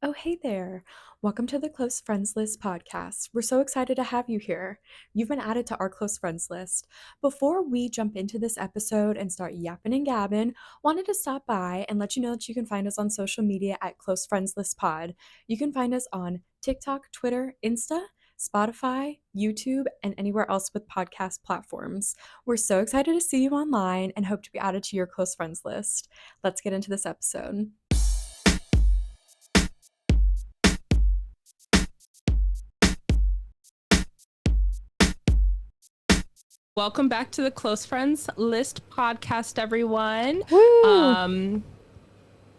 Oh, hey there. Welcome to the Close Friends List podcast. We're so excited to have you here. You've been added to our close friends list. Before we jump into this episode and start yapping and gabbing, wanted to stop by and let you know that you can find us on social media at Close Friends List Pod. You can find us on TikTok, Twitter, Insta, Spotify, YouTube, and anywhere else with podcast platforms. We're so excited to see you online and hope to be added to your close friends list. Let's get into this episode. Welcome back to the Close Friends List podcast, everyone. Woo!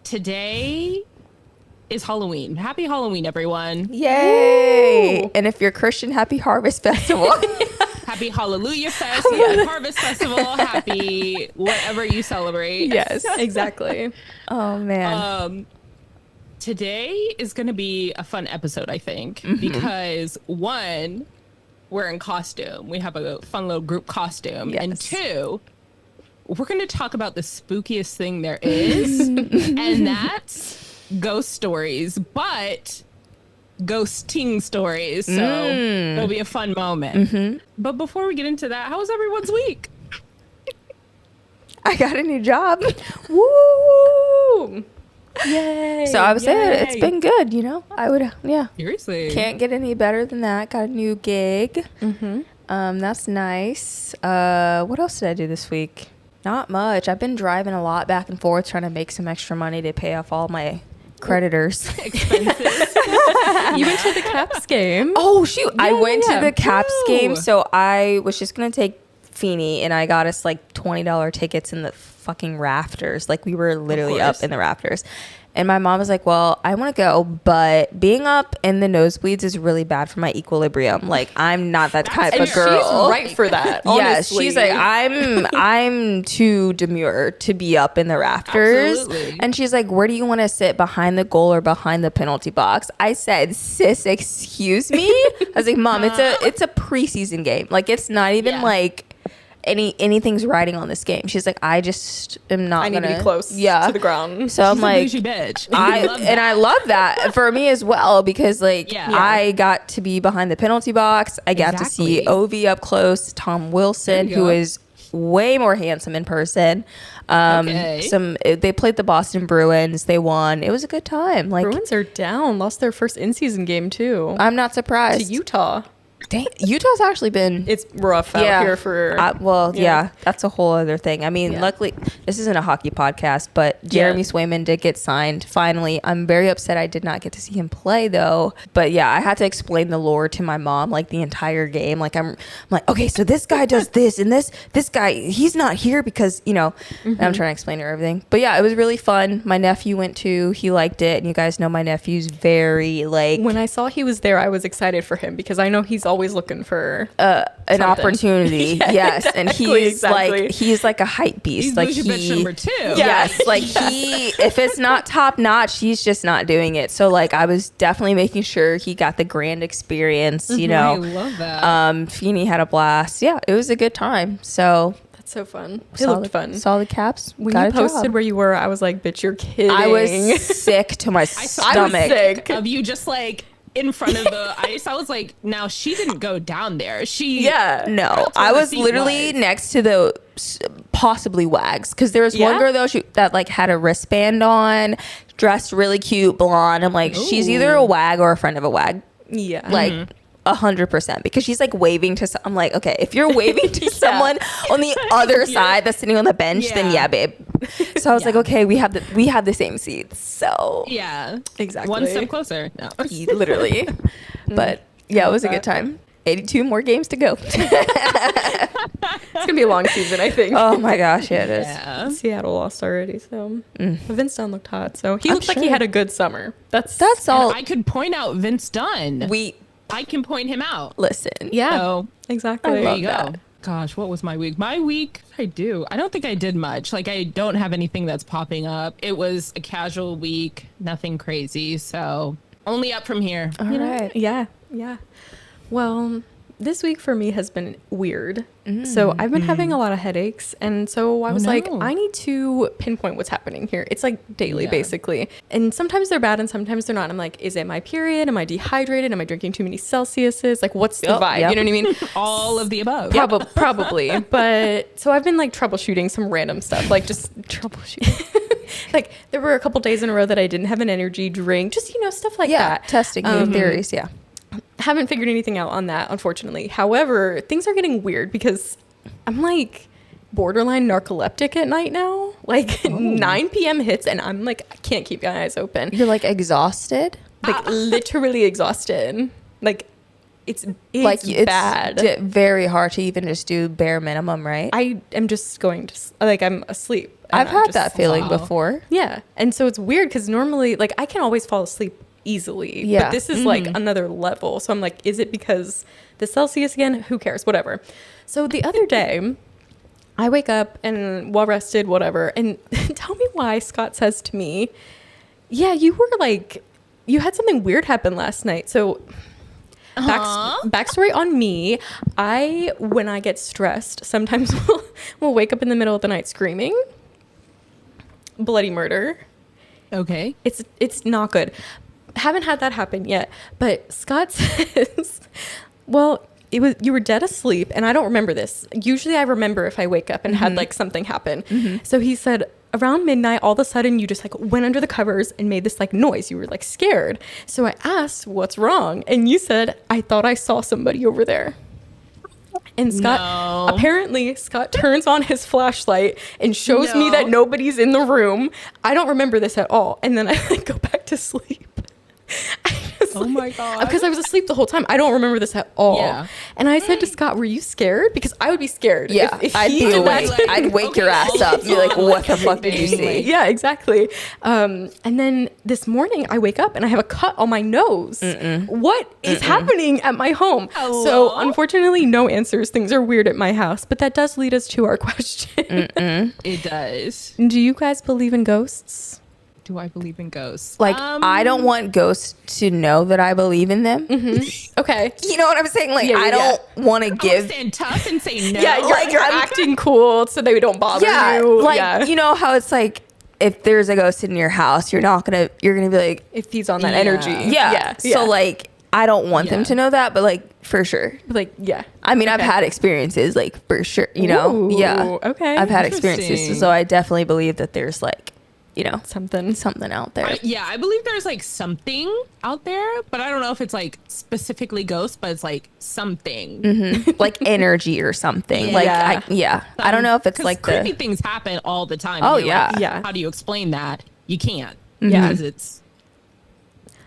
Today is Halloween. Happy Halloween, everyone. Yay! Woo! And if you're Christian, happy Harvest Festival. Happy Hallelujah Fest, happy Harvest Festival, happy whatever you celebrate. Yes, exactly. Oh, man. Today is going to be a fun episode, I think, because one, we're in costume. We have a fun little group costume. Yes. And two, we're going to talk about the spookiest thing there is, and that's ghost stories, but ghosting stories. So it'll be a fun moment. But before we get into that, how was everyone's week? I got a new job. Woo! Yay! So I would say it's Yay. been good, you know? Seriously. Can't get any better than that. Got a new gig. That's nice. What else did I do this week? Not much. I've been driving a lot back and forth trying to make some extra money to pay off all my creditors. Expenses. You went to the Caps game. Oh, shoot. I went to the Caps Woo. game. So I was just going to take Feeney and I got us like $20 tickets in the fucking rafters. Like we were literally up in the rafters. And my mom was like, well, I want to go, but being up in the nosebleeds is really bad for my equilibrium. Like I'm not that type of girl. She's right for that. Yes, Honestly. she's like, I'm too demure to be up in the rafters. Absolutely. And she's like, where do you want to sit, behind the goal or behind the penalty box? I said, sis, excuse me. I was like, Mom, it's a preseason game. Like it's not even like anything's riding on this game. She's like, I just am not. I need to be close to the ground. So I'm She's like, a bougie bitch. I love that for me as well because I got to be behind the penalty box. I got to see Ovi up close, Tom Wilson, who is way more handsome in person. They played the Boston Bruins. They won. It was a good time. Like Bruins are down. Lost their first in-season game too. I'm not surprised. To Utah. Dang, Utah's actually been It's rough out here for. That's a whole other thing. I mean, luckily, this isn't a hockey podcast, but Jeremy Swayman did get signed finally. I'm very upset I did not get to see him play though. But yeah, I had to explain the lore to my mom like the entire game. Like I'm like, okay, so this guy does this, and this guy, he's not here because I'm trying to explain her everything. But yeah, it was really fun. My nephew went too. He liked it, and you guys know my nephew's very like. When I saw he was there, I was excited for him because I know he's always looking for an opportunity. Yes, and exactly. he's like a hype beast. He's like bougie bitch number 2. Yes, like if it's not top notch, he's just not doing it. So like I was definitely making sure he got the grand experience. You know, I love that. Feeney had a blast. Yeah, it was a good time. So That's so fun. It looked fun. Saw the Caps. When got you a posted job. where you were, I was like, bitch, you're kidding. I was sick to my stomach. I was sick. Of you just like in front of the ice. I was like, now she didn't go down there. No, I was literally next to the possibly Wags because there was one girl though that like had a wristband on, dressed really cute, blonde. I'm like, she's either a Wag or a friend of a Wag. Yeah. Like 100% because she's like waving to. I'm like, okay, if you're waving to someone on the other side that's sitting on the bench, then yeah, babe. So I was like, okay, we have the same seats. So yeah, exactly. One step closer. No, literally. But yeah, it was a good time. 82 more games to go. It's gonna be a long season, I think. Oh my gosh, yeah, it is. Yeah. Seattle lost already, so but Vince Dunn looked hot. So he looked like he had a good summer. That's all. And I could point out Vince Dunn. I can point him out. Listen. Yeah, So, exactly. there you go. Gosh, what was my week? My week, I don't think I did much. Like, I don't have anything that's popping up. It was a casual week, nothing crazy. So, only up from here. All right. Yeah. Well, this week for me has been weird. So I've been having a lot of headaches. And so I was like, I need to pinpoint what's happening here. It's like daily, basically. And sometimes they're bad and sometimes they're not. I'm like, is it my period? Am I dehydrated? Am I drinking too many Celsiuses? Like, what's the vibe? Yep. You know what I mean? All of the above. Probably. But so I've been like troubleshooting some random stuff, like just troubleshooting. Like there were a couple days in a row that I didn't have an energy drink, just, stuff like that. Testing new theories. Yeah. Haven't figured anything out on that, unfortunately. However, things are getting weird because I'm like borderline narcoleptic at night now. Like 9 p.m. hits and I'm like, I can't keep my eyes open. You're like exhausted. Like literally exhausted. Like it's like it's bad. Very hard to even just do bare minimum, right? I am just going to like I'm asleep. I've had that feeling before. Yeah, and so it's weird because normally like I can always fall asleep easily. Yeah. But this is like another level. So I'm like, is it because the Celsius again? Who cares? Whatever. So the other day, I wake up and well rested, whatever. And tell me why Scott says to me, yeah, you had something weird happen last night. So backstory on me, when I get stressed, sometimes we'll wake up in the middle of the night screaming. Bloody murder. Okay. It's not good. Haven't had that happen yet, but Scott says, well, you were dead asleep, and I don't remember this. Usually I remember if I wake up and had like something happen. So he said around midnight, all of a sudden you just like went under the covers and made this like noise. You were like scared. So I asked, what's wrong? And you said, I thought I saw somebody over there. And apparently Scott turns on his flashlight and shows me that nobody's in the room. I don't remember this at all. And then I like go back to sleep. Oh my God. Because I was asleep the whole time. I don't remember this at all. Yeah. And I said to Scott, were you scared? Because I would be scared. Yeah. If I'd be awake. I'd wake your ass up. Be like, what the fuck did you see? Yeah, exactly. And then this morning I wake up and I have a cut on my nose. What is happening at my home? Hello? So unfortunately, no answers. Things are weird at my house. But that does lead us to our question. It does. Do you guys believe in ghosts? Do I believe in ghosts? Like, I don't want ghosts to know that I believe in them. Okay. You know what I'm saying? Like, I don't want to give. Stand tough and say no. Yeah, you're acting cool so they don't bother you. Like, you know how it's like, if there's a ghost in your house, you're gonna be like, if he's on that energy. Yeah. So like, I don't want them to know that, but like, for sure. Like, yeah. I mean, I've had experiences, like, for sure, you know? Ooh, yeah. okay. I've had experiences. So I definitely believe that there's like, something out there. I believe there's like something out there, but I don't know if it's like specifically ghosts, but it's like something. Like energy or something. Like, I don't know if it's like creepy things happen all the time. Oh, You're yeah. like, Yeah. How do you explain that? You can't. Yeah. Because it's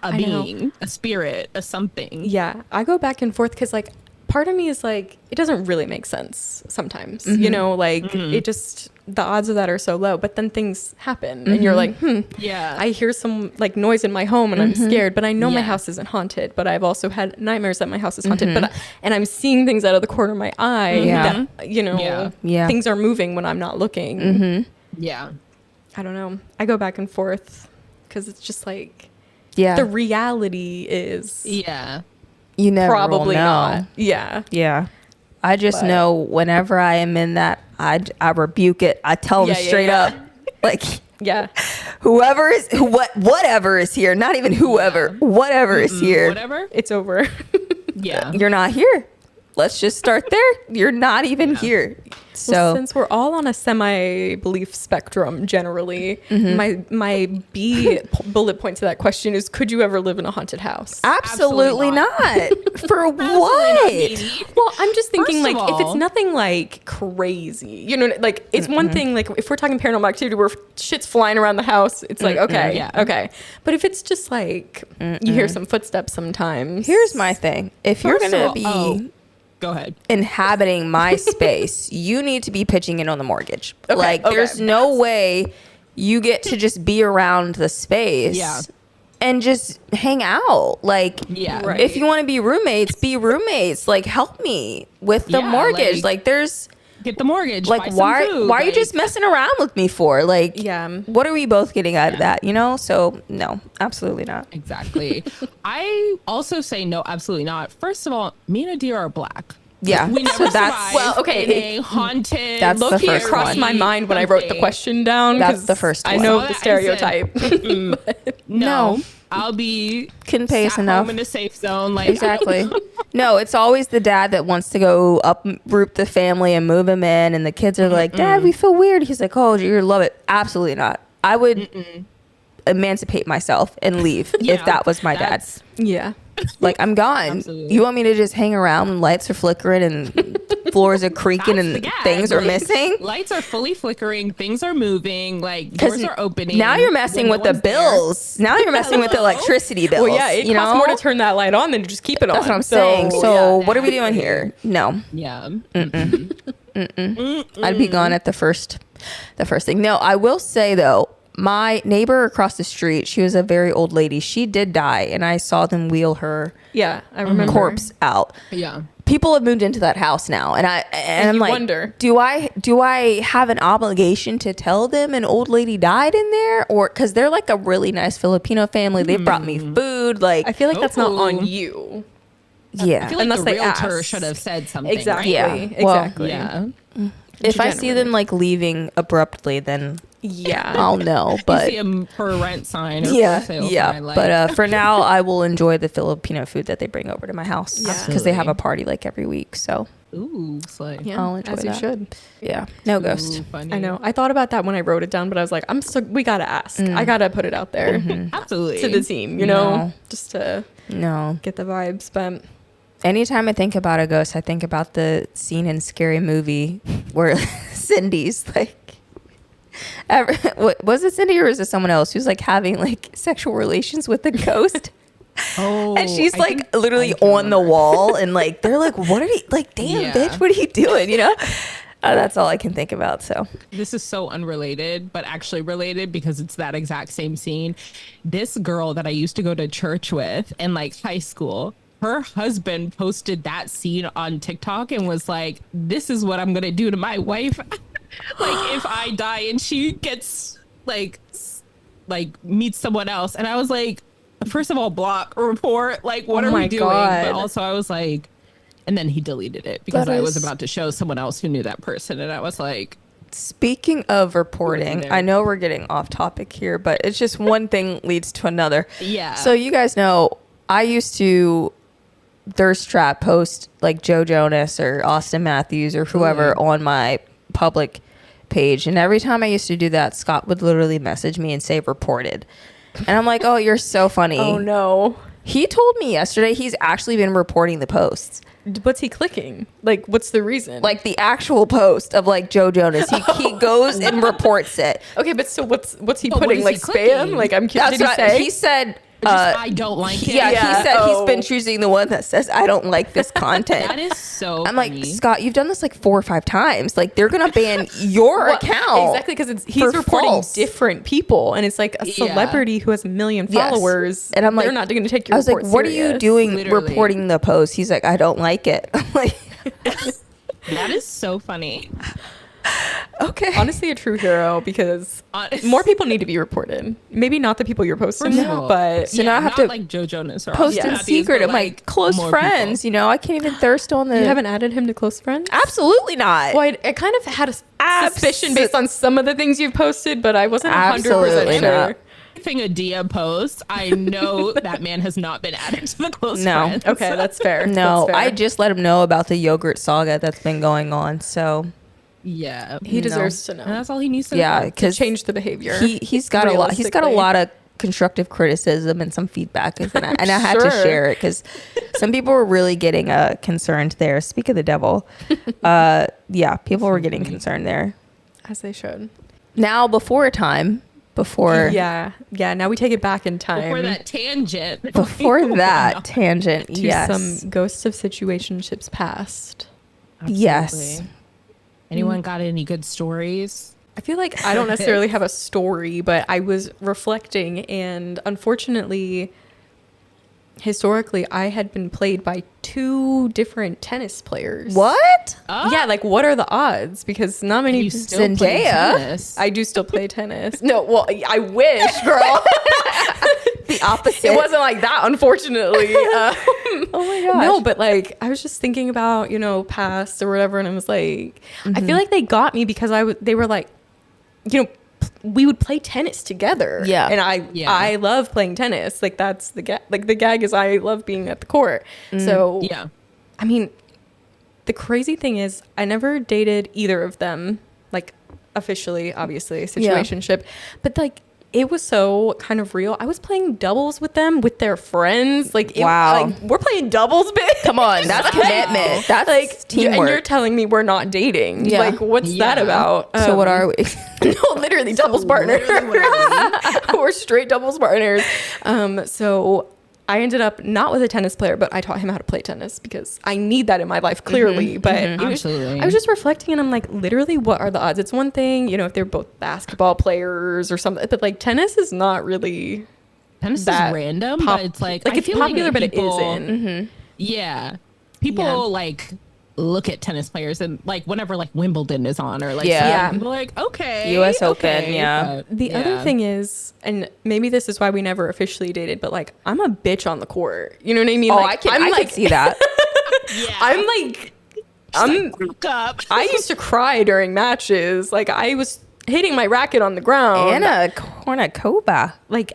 a being, a spirit, a something. Yeah. I go back and forth because like part of me is like, it doesn't really make sense sometimes, you know, like it just, the odds of that are so low, but then things happen and you're like, Yeah. I hear some like noise in my home and I'm scared, but I know my house isn't haunted, but I've also had nightmares that my house is haunted, and I'm seeing things out of the corner of my eye that, you know, things are moving when I'm not looking. Yeah. I don't know. I go back and forth because it's just like, Yeah. the reality is Yeah. You never probably will know. not. Yeah. Yeah. I just know whenever I am in that, I rebuke it. I tell them straight up, like, whatever is here, not even whoever, whatever is here, Whatever. It's over. Yeah. you're not here. Let's just start there. You're not even here. So Well, since we're all on a semi-belief spectrum generally, my B bullet point to that question is, could you ever live in a haunted house? absolutely not. For what? Well, I'm just thinking, First like, of if it's all- nothing like crazy, you know, like it's one thing, like if we're talking paranormal activity where shit's flying around the house, it's like, okay, okay. But if it's just like you hear some footsteps sometimes. Here's my thing. If you're First of going all- to be Go ahead. inhabiting my space, you need to be pitching in on the mortgage. There's no way you get to just be around the space Yeah. and just hang out. Like, Yeah. Right. if you want to be roommates, be roommates. Like, help me with the Yeah, mortgage. Like, there's get the mortgage. Like, buy some why food. are you just messing around with me for? Like, Yeah. what are we both getting out of that, you know? So no, absolutely not. Exactly. I also say no, absolutely not. First of all, me and Adir are black. Yeah. We never So that's survived Well, okay, in a haunted. That's the Loki first crossed one. my mind when I wrote the question down. That's 'cause the first I one. know So the I said, stereotype. No, I'll be couldn't pay us sat enough. home in a safe zone. Like Exactly. No, it's always the dad that wants to go uproot the family and move him in, and the kids are like, "Dad, we feel weird." He's like, "Oh, you're love it." Absolutely not. I would emancipate myself and leave if Yeah, that was my dad. that's- Yeah. Like, I'm gone. Absolutely. You want me to just hang around when lights are flickering and floors are creaking That's the and gag. things are Like, missing? Lights are fully flickering. Things are moving. Like Because doors are opening. now you're messing when with no the one's there. bills. Now you're messing with the Hello? electricity bills. Well, yeah, it you costs know? more to turn that light on than to just keep it on. That's what I'm saying. So yeah. what are we doing here? No. Yeah. I'd be gone at the first thing. No, I will say though, my neighbor across the street, she was a very old lady. She did die, and I saw them wheel her Yeah, I remember. corpse out. Yeah. People have moved into that house now, and I'm you like, wonder. do I have an obligation to tell them an old lady died in there, or because they're like a really nice Filipino family? They brought me food, like I feel like that's not on Ooh. you. yeah. I feel like Unless the they realtor ask. should have said something. Exactly. Yeah. Right? Well, Exactly. Yeah. If I see them like leaving abruptly, then Yeah. I'll know. But You see a for rent sign or yeah, for sale yeah. sign. Like, But for now, I will enjoy the Filipino food that they bring over to my house Yeah. because they have a Absolutely. party like every week. So ooh, slay. Yeah, I'll enjoy as you that. should. yeah, no ghost. Ooh, funny. I know. I thought about that when I wrote it down, but I was like, we gotta ask. I gotta put it out there Absolutely. to the team, you know, No. just to No. get the vibes. But Anytime I think about a ghost, I think about the scene in Scary Movie where Cindy's like, was it Cindy or is it someone else who's like having like sexual relations with the ghost? Oh, And she's I like think literally I can on the remember. wall, and like they're like, "What are you like? Damn, Yeah. bitch, what are you doing?" You know, that's all I can think about. So This is so unrelated, but actually related because it's that exact same scene. This girl that I used to go to church with in like high school, her husband posted that scene on TikTok and was like, "This is what I'm gonna do to my wife, like if I die and she gets like meets someone else." And I was like, first of all, block, report, like what Oh are my we doing? God. But also I was like, and then he deleted it because That I was is- about to show someone else who knew that person, and I was like, speaking of reporting, there. I know we're getting off topic here, but it's just one thing leads to another. yeah. So you guys know, I used to thirst trap post like Joe Jonas or Austin Matthews or whoever on my public page, and every time I used to do that, Scott would literally message me and say reported, and I'm like, "Oh, you're so funny." oh no, He told me yesterday he's actually been reporting the posts, what's he clicking? Like, what's the reason? like the actual post of like Joe Jonas. He goes and reports it. okay, but so what's he But what putting? is Like he spam? clicking? Like I'm curious. That's Did he what say? he said. I don't like it. Yeah, Yeah. he said Oh. he's been choosing the one that says I don't like this content. That is so I'm funny. like, Scott, you've done this like 4 or 5 times. Like, they're gonna ban your Well, account. exactly, because he's for reporting false. different people, and it's like a Yeah. celebrity who has a million Yes. followers, And I'm like, they're not going to take your. I was like, report what are you serious. doing Literally. reporting the post? He's like, I don't like it. I'm like, that is so funny. okay. Honestly, a true hero, because Honest- more people need to be reported. Maybe not the people you're posting, First of all, but So now I have not to like Joe Jonas or post Austin in Matthews, secret but, of my like, close more friends. people. You know, I can't even thirst on the. you haven't added him to close friends. Absolutely not. Well, I kind of had a suspicion based on some of the things you've posted, but I wasn't 100% Absolutely sure. not. Anything a Dia posts, I know that man has not been added to the close No. friends. Okay, that's fair. No, That's fair. I just let him know about the yogurt saga that's been going on. So Yeah. he deserves to And know. that's all he needs to yeah, know. To because change the behavior. he's got a lot. He's got a realistically. lot of constructive criticism and some feedback, and I had to Sure. share it because some people were really getting concerned there. Speak of the devil, yeah, people were getting concerned there. As they should. Now, before Yeah. Now we take it back in time. Before that tangent. before that tangent, to yes, some ghosts of situationships past. yes. Absolutely. Anyone got any good stories? I feel like I don't necessarily have a story, but I was reflecting, and unfortunately, historically I had been played by 2 different tennis players. What? Yeah, like what are the odds? Because not many You still play Zendaya? tennis. I do still play tennis. No, well, I wish, girl. The opposite. It wasn't like that, unfortunately. Oh my gosh. No, but like I was just thinking about, past or whatever, and I was like, I feel like they got me because they were like, we would play tennis together. Yeah. And I love playing tennis. Like that's the gag. Like the gag is I love being at the court. So Yeah. I mean, the crazy thing is I never dated either of them, like officially, obviously, situationship. But like it was so kind of real. I was playing doubles with them with their friends. Like Wow. like we're playing doubles, bitch. Come on, that's commitment. That's Like teamwork. and you're telling me we're not dating. Yeah. Like what's that Yeah. about? So what are we? No, literally doubles partners. Literally what are we? We're straight doubles partners. So I ended up not with a tennis player, but I taught him how to play tennis because I need that in my life clearly. But it was- Absolutely. I was just reflecting and I'm like, literally, what are the odds? It's one thing, if they're both basketball players or something, but like tennis is not really Tennis is that random, pop- but it's like like I it's feel popular, like but it people- isn't. Yeah. People Yeah. like look at tennis players and like whenever like Wimbledon is on or like Yeah. something, people are like, okay. US okay, Open, yeah. but, The other thing is, and maybe this is why we never officially dated, but like I'm a bitch on the court. You know what I mean? Oh, like, I can see that. Yeah. I'm like, I'm Broke up. I used to cry during matches. Like I was hitting my racket on the ground. Anna Kournikova. Like,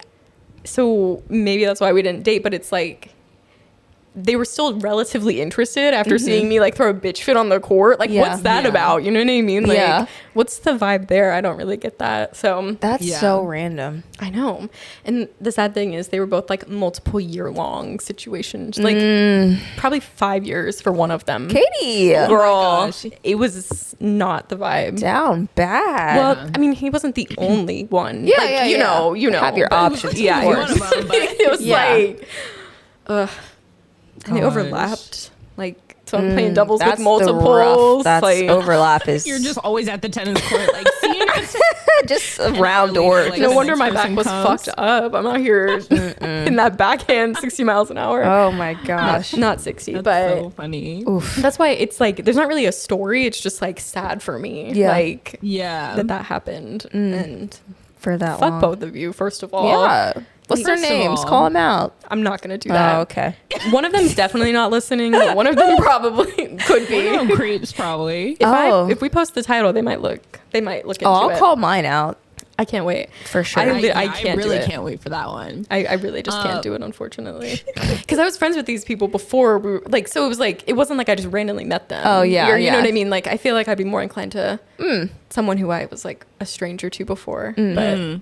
so maybe that's why we didn't date, but it's like they were still relatively interested after seeing me like throw a bitch fit on the court. Like, Yeah. what's that Yeah. about? You know what I mean? Like, Yeah. what's the vibe there? I don't really get that. So That's Yeah. so random. I know. And the sad thing is they were both like multiple year long situations. Like probably 5 years for one of them. Katie, Girl, gosh. it was not the vibe. down bad. Well, I mean, he wasn't the only one. Yeah, like, yeah, you yeah. know, Have your but- options, Yeah, of it course. was, One of them, but- it was Yeah. like, and they Gosh. overlapped. Like, so I'm playing doubles with that's the multiples. rough. That's like, overlap is You're just always at the tennis court, like seeing just around door. like, no the wonder next my back person was comes. fucked up. I'm out here in that backhand 60 miles an hour. Oh my gosh. Not 60, That's but so funny. Oof. that's why it's like there's not really a story. It's just like sad for me. Yeah. Like Yeah. that happened. And For that fuck long. both of you, first of all. Yeah. What's their First of names? all- Call them out. I'm not gonna do that. Oh, okay. One of them's definitely not listening, but one of them probably could be. One of them creeps probably. If we post the title, they might look into Oh, I'll it. call mine out I can't wait. for sure. I can't really do it. can't wait for that one. I really just can't do it, unfortunately. Because I was friends with these people before we were, like, so it was like, it wasn't like I just randomly met them. Oh, yeah, You know yeah. what I mean? Like, I feel like I'd be more inclined to someone who I was like a stranger to before. But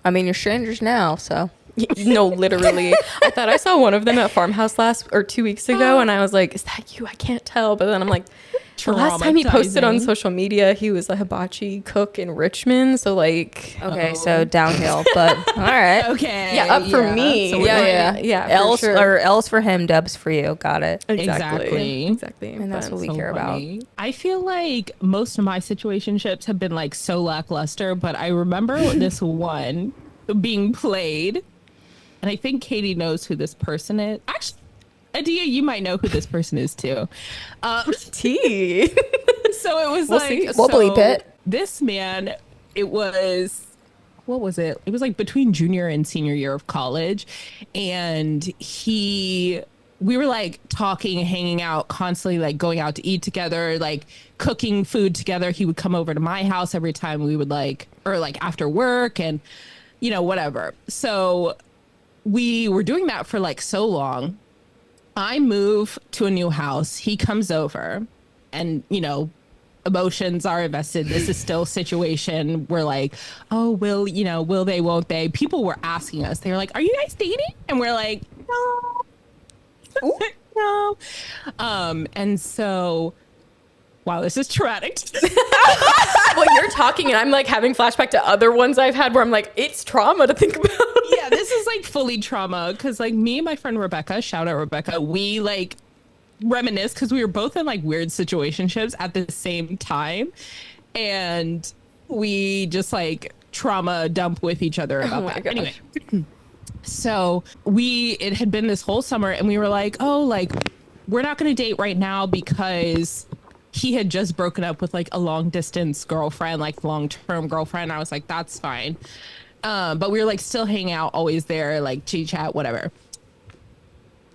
I mean, you're strangers now, so. no, literally. I thought I saw one of them at Farmhouse 2 weeks ago, and I was like, is that you? I can't tell. But then I'm like, the last time he posted on Traumatizing. social media, he was a hibachi cook in Richmond. So, like, Okay, so downhill, but all right. Okay. yeah, up for me. So we're Yeah, like- yeah. for L's sure. or L's for him, dubs for you. Got it. Exactly. And that's what we So care funny. I feel like most of my situationships have been like so lackluster, but I remember this one being played, and I think Katie knows who this person is. Actually, Adia, you might know who this person is too. Tea. So it was We'll like see. We'll bleep it. This man, it was what was it? It was like between junior and senior year of college, and we were like talking, hanging out constantly, like going out to eat together, like cooking food together. He would come over to my house every time we would like, or like after work, and whatever. So we were doing that for like so long. I move to a new house. He comes over, and emotions are invested. This is still a situation. We're like, oh, will they, won't they? People were asking us. They were like, are you guys dating? And we're like, no. No. And so, wow, this is traumatic. Well, you're talking and I'm like having flashback to other ones I've had where I'm like, it's trauma to think about. Yeah, this is like fully trauma because like me and my friend Rebecca, shout out Rebecca, we like reminisce because we were both in like weird situationships at the same time, and we just like trauma dump with each other about my that. gosh. Anyway, So it had been this whole summer and we were like, oh, like, we're not going to date right now because he had just broken up with like a long distance girlfriend, like long-term girlfriend. I was like, that's fine. But we were like still hanging out, always there, like chit chat, whatever.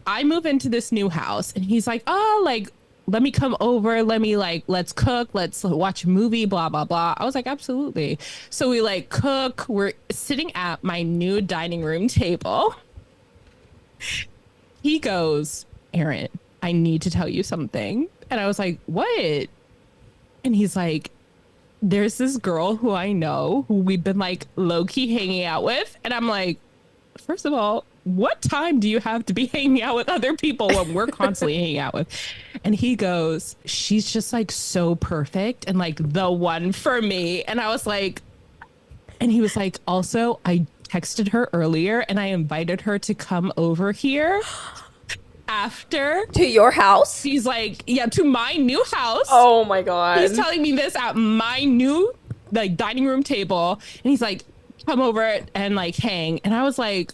I move into this new house and he's like, oh, like, let me come over. Let's cook. Let's watch a movie, blah, blah, blah. I was like, absolutely. So we like cook. We're sitting at my new dining room table. He goes, Erin, I need to tell you something. And I was like, what? And he's like, there's this girl who I know who we've been like low key hanging out with. And I'm like, first of all, what time do you have to be hanging out with other people when we're constantly hanging out with? And he goes, she's just like so perfect and like the one for me. And I was like, and he was like, also, I texted her earlier and I invited her to come over here after. To your house? He's like, yeah, to my new house. Oh my God. He's telling me this at my new like dining room table. And he's like, come over and like hang. And I was like,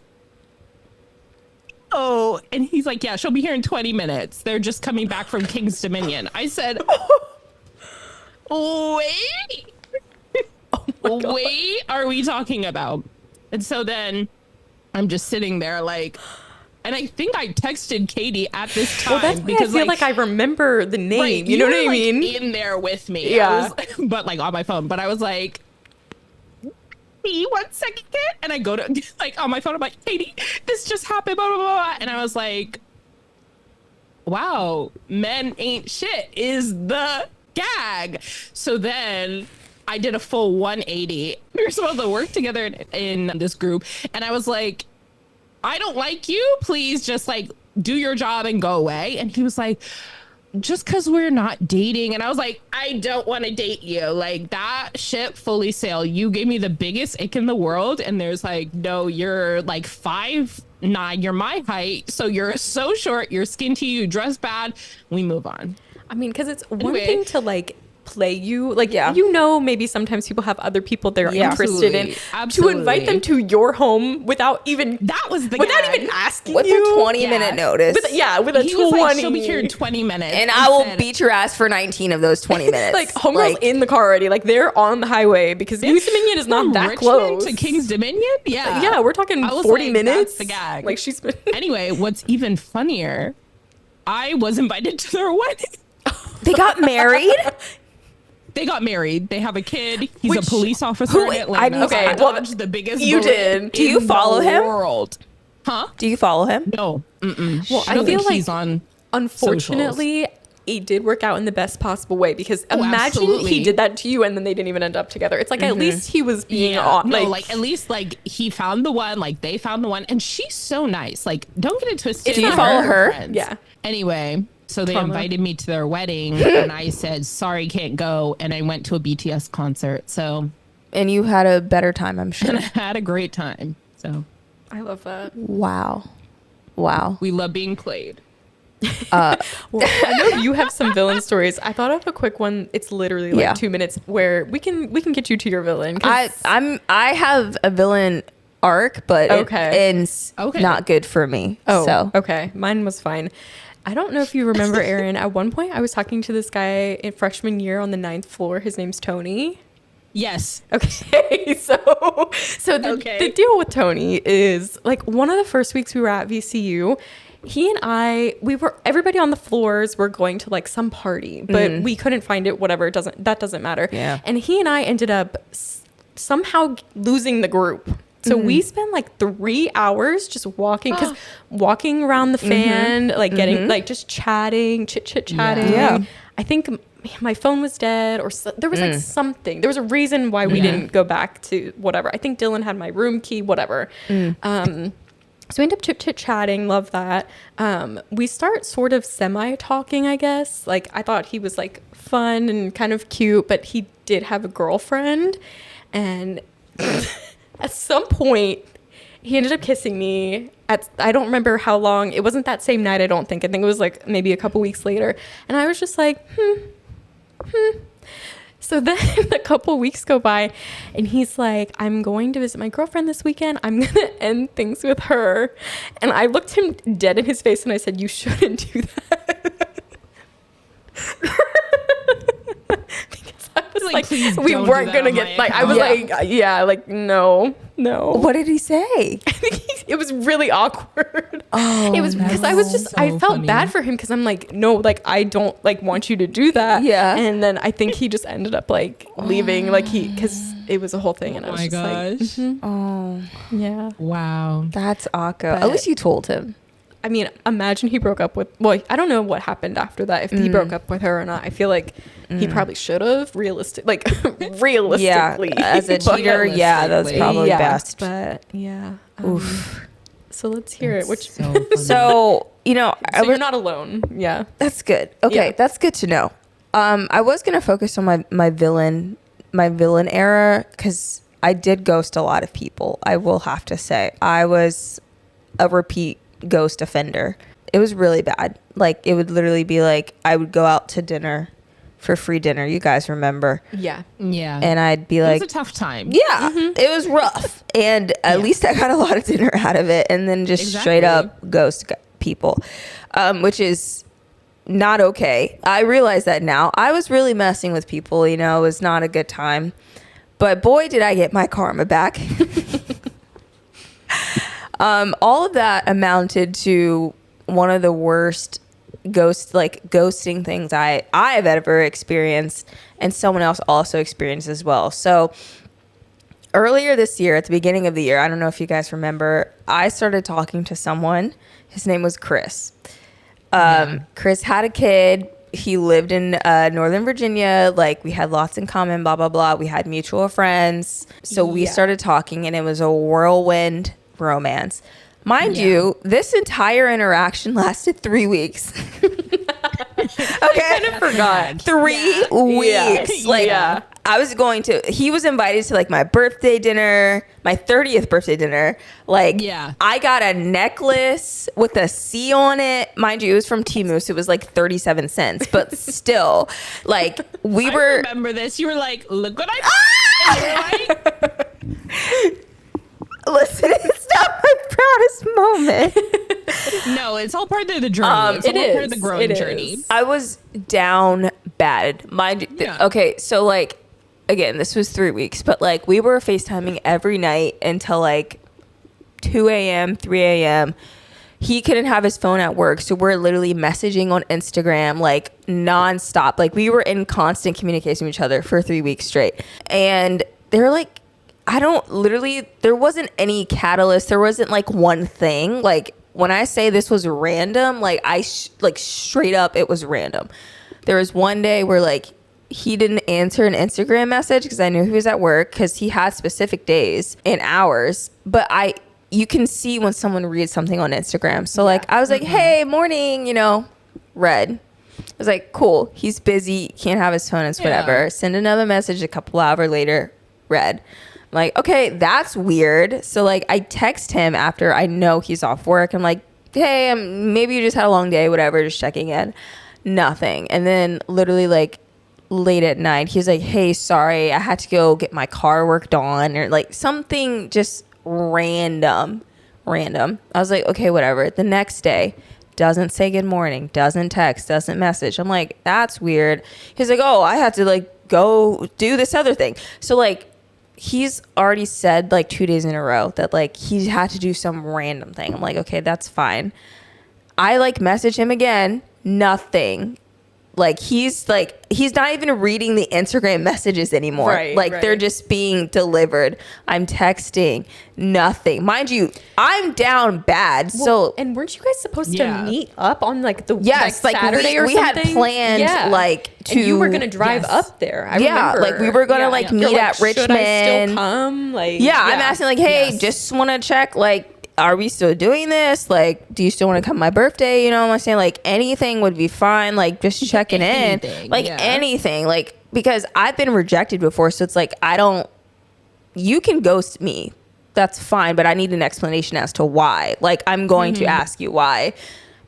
oh, and he's like, yeah, she'll be here in 20 minutes. They're just coming back from King's Dominion. I said, wait, wait, are we talking about? And so then I'm just sitting there like, and I think I texted Katie at this time. Well, that's why because I feel like I remember the name. right, you know what I were, mean? Like, in there with me. Yeah. But like on my phone. But I was like, 1 second, and I go to like on my phone. I'm like, Katie, this just happened, blah blah blah, and I was like, wow, men ain't shit is the gag. So then I did a full 180. We were supposed to work together in this group, and I was like, I don't like you. Please just like do your job and go away. And he was like, just because we're not dating. And I was like, I don't want to date you. Like that ship fully sailed. You gave me the biggest ick in the world. And there's like, no, you're like 5'9". You're my height. So you're so short. You're skinty. You dress bad. We move on. I mean, because it's one Anyway. thing to like play you, like, Yeah. you know, maybe sometimes people have other people they're Yeah. interested in. Absolutely. To invite them to your home without even That was the without gag. even asking With you. a 20-minute notice. with a He was 20. like, she'll be here in 20 minutes. And I will said, beat your ass for 19 of those 20 minutes. Like homegirl's in the car already. Like they're on the highway because New Dominion is not from that Richmond close to King's Dominion. Yeah. Yeah, we're talking I was 40 like, minutes. that's the gag. Like she's been. Anyway, what's even funnier, I was invited to their wedding. They got married? They got married. They have a kid. He's Which- a police officer who- in Atlanta. okay, I well, dodged the biggest you bullet did. Do you in follow the him? World. Huh? Do you follow him? No. Mm-mm. Well, I I don't feel think like he's on. Unfortunately, it did work out in the best possible way because imagine absolutely. he did that to you and then they didn't even end up together. It's like at least he was being on. No, like at least like he found the one, like they found the one, and she's so nice. Like, don't get it twisted. Do you We're follow her? friends. Yeah. Anyway, so they Trauma. invited me to their wedding, and I said sorry, can't go, and I went to a BTS concert. So And you had a better time, I'm sure. and I had a great time. So I love that. Wow. Wow. we love being played. Well, I know you have some villain stories. I thought of a quick one. It's literally like Yeah. 2 minutes where we can get you to your villain. 'Cause- I have a villain arc, but Okay. it ends Okay. not good for me. Oh, So okay. Mine was fine. I don't know if you remember, Erin. At one point, I was talking to this guy in freshman year on the 9th floor. His name's Tony. Yes. Okay, so the deal with Tony is like one of the first weeks we were at VCU, he and everybody on the floors were going to like some party, but we couldn't find it. Whatever, that doesn't matter. Yeah. And he and I ended up somehow losing the group. So we spent like 3 hours just walking around the fan, like getting like just chatting, chit chatting. Yeah. I think my phone was dead or there was like something. There was a reason why we didn't go back to whatever. I think Dylan had my room key, whatever. So we end up chit chatting. Love that. We start sort of semi talking, I guess. Like I thought he was like fun and kind of cute, but he did have a girlfriend. And at some point, he ended up kissing me. I don't remember how long. It wasn't that same night, I don't think. I think it was like maybe a couple weeks later. And I was just like, So then a couple weeks go by and he's like, I'm going to visit my girlfriend this weekend. I'm going to end things with her. And I looked him dead in his face and I said, you shouldn't do that. Because I was like please we don't weren't do that going to on get, my like, I was account. like, yeah, like, no. What did he say? It was really awkward. Oh, it was because I was just, so I felt funny. bad for him because I'm like, no, like, I don't like want you to do that. Yeah. And then I think he just ended up like leaving, like because it was a whole thing. And I Oh was my just like, gosh. Oh, yeah. Wow. that's awkward. At But- least you told him. I mean, imagine he broke up with, well, I don't know what happened after that, if he broke up with her or not. I feel like he probably should have, realistically. Yeah, as a But- cheater, yeah, that's Realistically. probably best. But yeah. Oof. So let's hear it. Which, So funny. So, you know, so you're not alone. Yeah. that's good. Okay, Yeah. that's good to know. I was gonna focus on my villain era because I did ghost a lot of people. I will have to say I was a repeat ghost offender. It was really bad. Like it would literally be like I would go out to dinner for free dinner. You guys remember? Yeah. Yeah. And I'd be it like, was a tough time. yeah, it was rough. And at least I got a lot of dinner out of it. And then just straight up ghost people, which is not okay. I realize that now. I was really messing with people, you know, it was not a good time. But boy, did I get my karma back. All of that amounted to one of the worst ghosting things I've ever experienced, and someone else also experienced as well. So earlier this year, at the beginning of the year, I don't know if you guys remember, I started talking to someone. His name was Chris. Chris had a kid. He lived in Northern Virginia. Like we had lots in common, blah, blah, blah. We had mutual friends. So we started talking and it was a whirlwind romance. Mind you, this entire interaction lasted 3 weeks. Okay. I kind of forgot. 3 weeks. Yeah. Like Yeah. he was invited to like my birthday dinner, my 30th birthday dinner. Like I got a necklace with a C on it. Mind you, it was from Temu, so it was like 37 cents, but still like I remember this. You were like, look what I and you were like, listen, it's not my proudest moment. no, it's all part of the journey. It's all part of the growing It journey. is. I was down bad. Mind you, Yeah. okay, so like again, this was 3 weeks, but like we were FaceTiming every night until like 2 a.m., 3 a.m. He couldn't have his phone at work, so we're literally messaging on Instagram like nonstop. Like we were in constant communication with each other for 3 weeks straight. And they're like, there wasn't any catalyst. There wasn't like one thing. Like when I say this was random, like like straight up, it was random. There was one day where like he didn't answer an Instagram message because I knew he was at work because he had specific days and hours. But you can see when someone reads something on Instagram. So like I was like, hey, morning, you know, read. I was like, cool. He's busy. Can't have his phone. It's whatever. Yeah. Send another message a couple hours later. Read. I'm like, okay, that's weird. So like I text him after I know he's off work. I'm like, hey, maybe you just had a long day, whatever, just checking in. Nothing. And then literally like late at night, he's like, hey, sorry, I had to go get my car worked on, or like something just random. I was like, okay, whatever. The next day, doesn't say good morning, doesn't text, doesn't message. I'm like, that's weird. He's like, oh, I had to like go do this other thing. So like he's already said like 2 days in a row that like he had to do some random thing. I'm like, okay, that's fine. I like message him again, nothing. Like he's not even reading the Instagram messages anymore. Right. They're just being delivered. I'm texting, nothing. Mind you, I'm down bad. Well, and weren't you guys supposed Yeah. to meet up on like the Yes, like Saturday or we something? had planned like to. and you were gonna drive up there. I remember. like we were gonna like You're meet like, at Richmond. Should I still come? Like I'm asking like, hey, Yes. just want to check like, are we still doing this? Like, do you still want to come my birthday? You know what I'm saying? Like anything would be fine. Like just checking in, like anything, like because I've been rejected before. So it's like, you can ghost me. That's fine. But I need an explanation as to why. Like I'm going to ask you why,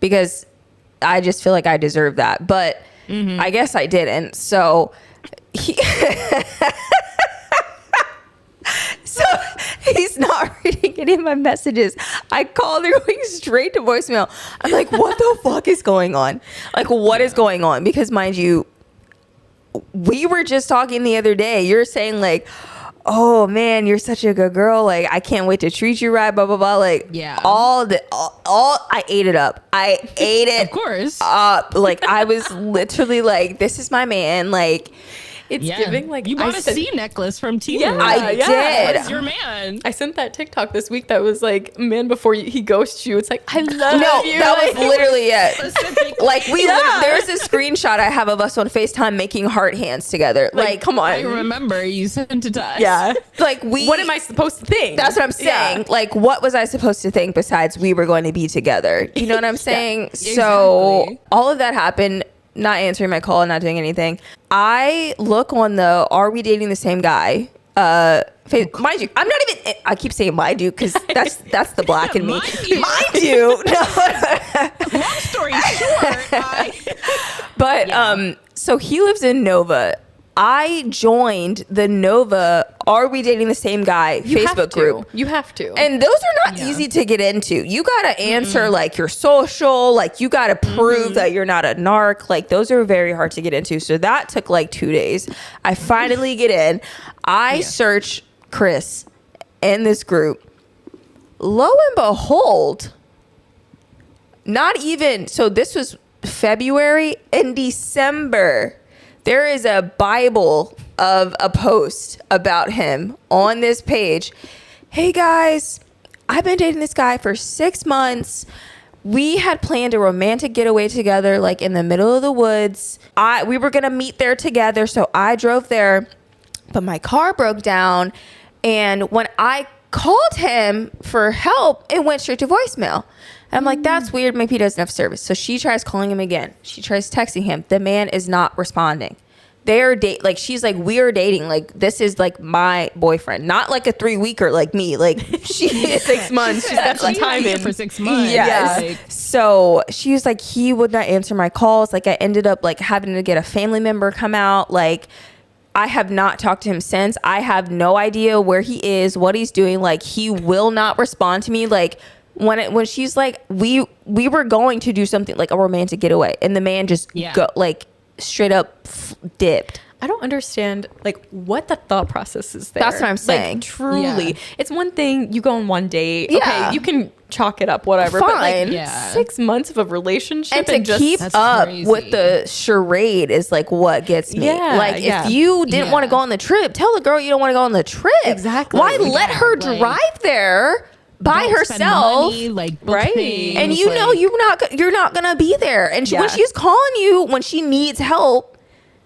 because I just feel like I deserve that. But I guess I didn't. So So he's not reading any of my messages. I called her going straight to voicemail. I'm like, what the fuck is going on? Like, what is going on? Because mind you, we were just talking the other day. You're saying like, oh man, you're such a good girl. Like, I can't wait to treat you right, blah, blah, blah. Like, all I ate it up. I ate it of course up. Like, I was literally like, this is my man. Like, it's giving like you bought a sea necklace from Timu. Yeah, I did. What's your man? I sent that TikTok this week that was like, man, before he ghosts you, it's like, I love you. That was literally it. Specific. Like, there's a screenshot I have of us on FaceTime making heart hands together. Like, come on. I remember you sent it to us. Yeah. Like, what am I supposed to think? That's what I'm saying. Yeah. Like, what was I supposed to think besides we were going to be together? You know what I'm saying? So exactly. all of that happened. Not answering my call, not doing anything. I look on the "Are we dating the same guy?" Mind you, I'm not even. I keep saying mind you because that's the black in me. Mind you. No. Long story short, But so he lives in Nova. I joined the Nova "Are we dating the same guy?" Facebook group. You have to. And those are not easy to get into. You got to answer like your social, like you got to prove that you're not a narc. Like those are very hard to get into. So that took like 2 days. I finally get in. I search Chris in this group. Lo and behold, not even, so this was February. In December, there is a Bible of a post about him on this page. Hey guys, I've been dating this guy for 6 months. We had planned a romantic getaway together, like in the middle of the woods. We were gonna meet there together, so I drove there, but my car broke down. And when I called him for help, it went straight to voicemail. I'm like, that's weird. Maybe he doesn't have service. So she tries calling him again. She tries texting him. The man is not responding. They're she's like, we are dating. Like, this is like my boyfriend, not like a 3-weeker like me. Like, she is 6 months. She's got some time in for 6 months. Yes. Like, so she was like, he would not answer my calls. Like, I ended up like having to get a family member come out. Like, I have not talked to him since. I have no idea where he is, what he's doing. Like, he will not respond to me. Like, when she's like, we were going to do something like a romantic getaway, and the man just straight up dipped. I don't understand like what the thought process is there. That's what I'm saying. Like, truly, Yeah. it's one thing you go on one date. Yeah. Okay, you can chalk it up, whatever. Fine. But like Yeah. 6 months of a relationship And to keep That's up crazy. with the charade is like what gets me. Yeah, like yeah. if you didn't want to go on the trip, tell the girl you don't want to go on the trip. Exactly. Why let her like, drive there by don't spend herself? money, like, book Right. things, And you know like, you're not gonna be there. And when Yeah. she's calling you when she needs help,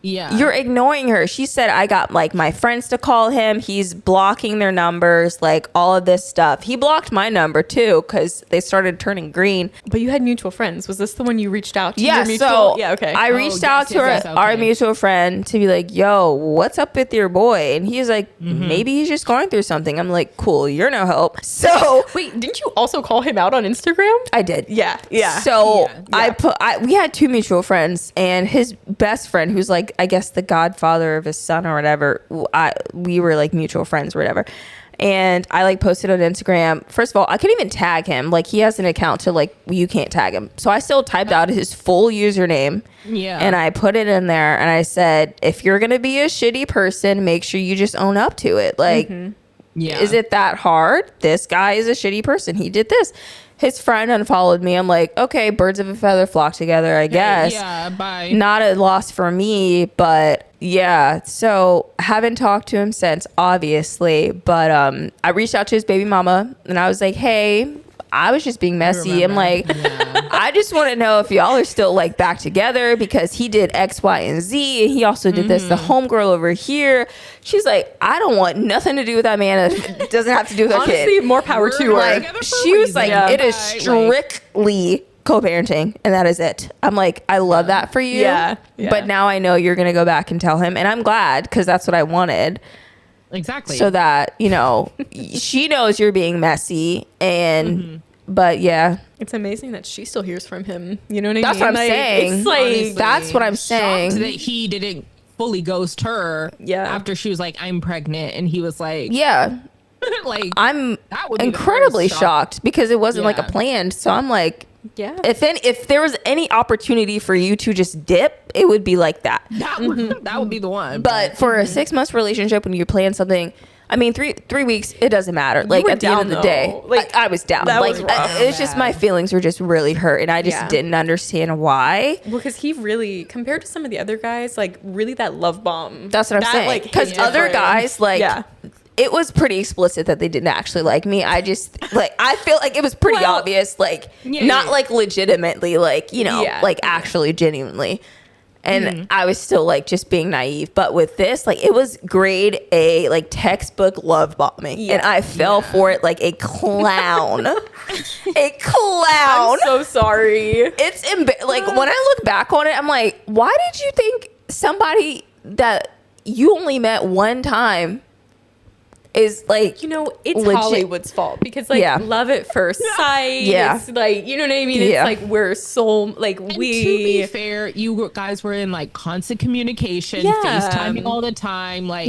yeah, you're ignoring her. She said, I got like my friends to call him. He's blocking their numbers, like all of this stuff. He blocked my number too because they started turning green. But you had mutual friends. Was this the one you reached out to? Yeah, your mutual? so Yeah, okay. I reached out to our okay. mutual friend to be like, yo, what's up with your boy? And he's like, maybe he's just going through something. I'm like, cool, you're no help. So Wait, didn't you also call him out on Instagram? I did. Yeah, yeah. So Yeah. we had 2 mutual friends, and his best friend, who's like, I guess the godfather of his son or whatever, we were like mutual friends or whatever. And I like posted on Instagram. First of all, I couldn't even tag him. Like, he has an account to like, you can't tag him. So I still typed out his full username. Yeah. And I put it in there, and I said, if you're going to be a shitty person, make sure you just own up to it. Like, yeah. is it that hard? This guy is a shitty person. He did this. His friend unfollowed me. I'm like, okay, birds of a feather flock together, I guess. Yeah, bye. Not a loss for me, but yeah. So haven't talked to him since, obviously. But I reached out to his baby mama, and I was like, hey, I was just being messy. I'm like, I just want to know if y'all are still like back together, because he did X, Y, and Z, and he also did this. The homegirl over here, she's like, I don't want nothing to do with that man. It doesn't have to do with her Honestly, kid. more power to her. Like, together for she a was like, reason. it is Bye. strictly co-parenting, and that is it. I'm like, I love that for you. Yeah, yeah. But now I know you're gonna go back and tell him, and I'm glad, because that's what I wanted. Exactly. So that, you know, she knows you're being messy, and but yeah, It's amazing that she still hears from him. You know what I mean? That's what I'm saying. It's like, Honestly, that's what I'm shocked saying. that he didn't fully ghost her after she was like, I'm pregnant. And he was like, yeah. like, I'm that would be incredibly shocked because it wasn't like a planned. So I'm like, if there was any opportunity for you to just dip, it would be like that. That would be the one. But for a 6 months relationship, when you plan something, I mean, three weeks, it doesn't matter. Like at the end of the day, like I was down. Like it's just my feelings were just really hurt, and I just didn't understand why. Well, because he really, compared to some of the other guys, like really that love bomb. That's what I'm saying. Because other guys, like, it was pretty explicit that they didn't actually like me. I just like I feel like it was pretty obvious, like not like legitimately, like like actually genuinely. And I was still like just being naive. But with this, like it was grade A, like textbook love bombing. And I fell for it like a clown. A clown. I'm so sorry. It's like when I look back on it, I'm like, why did you think somebody that you only met one time is like, it's legit. Hollywood's fault because like love at first sight. It's like, you know what I mean? It's like we're so like and to be fair, you guys were in like constant communication, FaceTiming all the time. Like,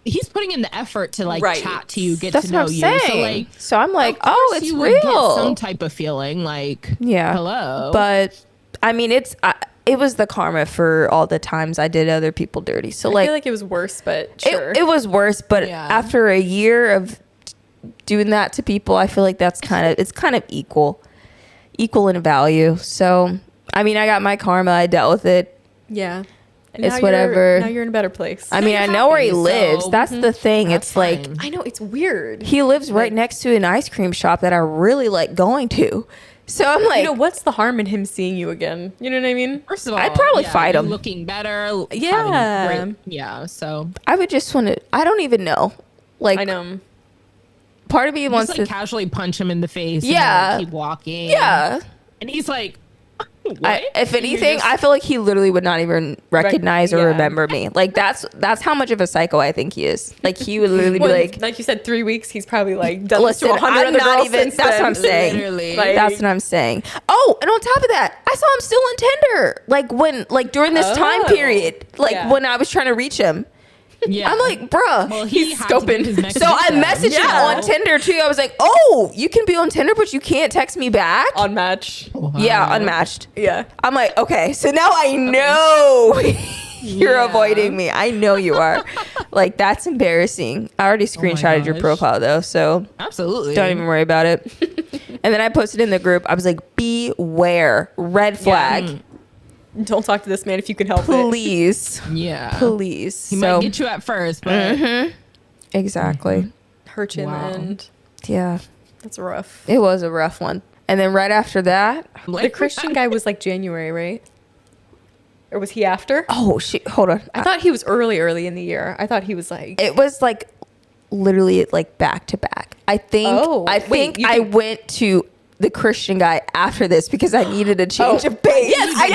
he's putting in the effort to like chat to you, get to know you. So I'm like, oh, it's you real. Would get some type of feeling like, hello. But I mean, it was the karma for all the times I did other people dirty. So I feel like it was worse, but sure. It was worse, but after a year of doing that to people, I feel like it's kind of equal in value. So, I mean, I got my karma. I dealt with it. Yeah. And it's whatever. Now you're in a better place. I mean, I know where he lives. That's the thing. It's fine. like, I know it's weird. He lives right next to an ice cream shop that I really like going to. So I'm like, what's the harm in him seeing you again? You know what I mean? First of all, I'd probably fight him. Looking better. So I would just want to. I don't even know. Like, I know. Part of me wants to casually punch him in the face. Yeah. And keep walking. Yeah. And he's like, if anything, I feel like he literally would not even recognize or remember me. Like that's how much of a psycho I think he is. Like he would literally be like you said, 3 weeks. He's probably like done this to 100 I'm other not girls even. since That's then. what I'm saying. Literally. That's what I'm saying. Oh, and on top of that, I saw him still on Tinder. Like during this time period, when I was trying to reach him. Yeah. I'm like, bruh. Well, he's scoping. So I messaged him on Tinder too. I was like, oh, you can be on Tinder, but you can't text me back? Unmatched. Wow. Yeah, unmatched. Yeah. I'm like, okay, so now I know you're avoiding me. I know you are. Like, that's embarrassing. I already screenshotted your profile though, so absolutely. Don't even worry about it. And then I posted in the group, I was like, beware, red flag. Yeah. Don't talk to this man if you can help Please. Yeah. Please. He might get you at first, but exactly. Hurt you in the end. Yeah. That's rough. It was a rough one. And then right after that, the Christian guy was like January, right? Or was he after? Oh shit! Hold on. I thought he was early in the year. I thought he was like. It was like literally like back to back. I think. I went to the Christian guy after this because I needed a change of pace. Yes, I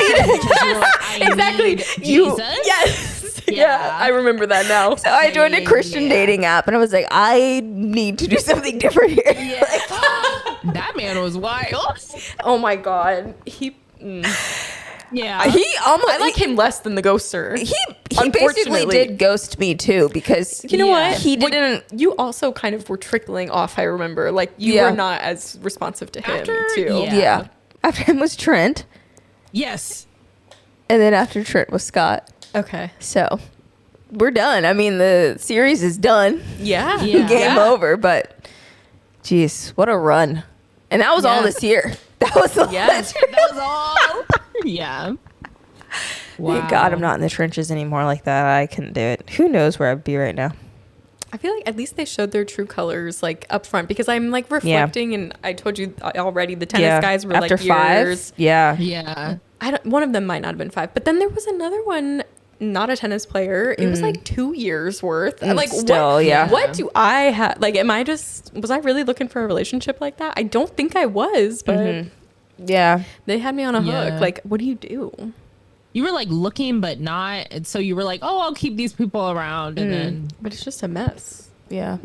needed exactly. Yes. Yeah, I remember that now. So I joined a Christian dating app and I was like, I need to do something different here. Yeah. That man was wild. Oh my god. Yeah. I like him less than the ghoster. He basically did ghost me too because you know what? He didn't. You also kind of were trickling off, I remember. Like you were not as responsive to him too. Yeah. After him was Trent. Yes. And then after Trent was Scott. Okay. So we're done. I mean, the series is done. Yeah. Game over, but geez, what a run. And that was all this year. That was the that was all. Yeah. Wow. Thank God I'm not in the trenches anymore like that. I couldn't do it. Who knows where I'd be right now. I feel like at least they showed their true colors like up front because I'm like reflecting and I told you already the tennis guys were after like years. 5. Yeah. Yeah. One of them might not have been 5, but then there was another one, not a tennis player. It was like 2 years worth. Like still, what do I have? Like, was I really looking for a relationship like that? I don't think I was, but yeah, they had me on a hook. Like, what do you do? You were like looking, but not. And so you were like, oh, I'll keep these people around. And then. But it's just a mess. Yeah.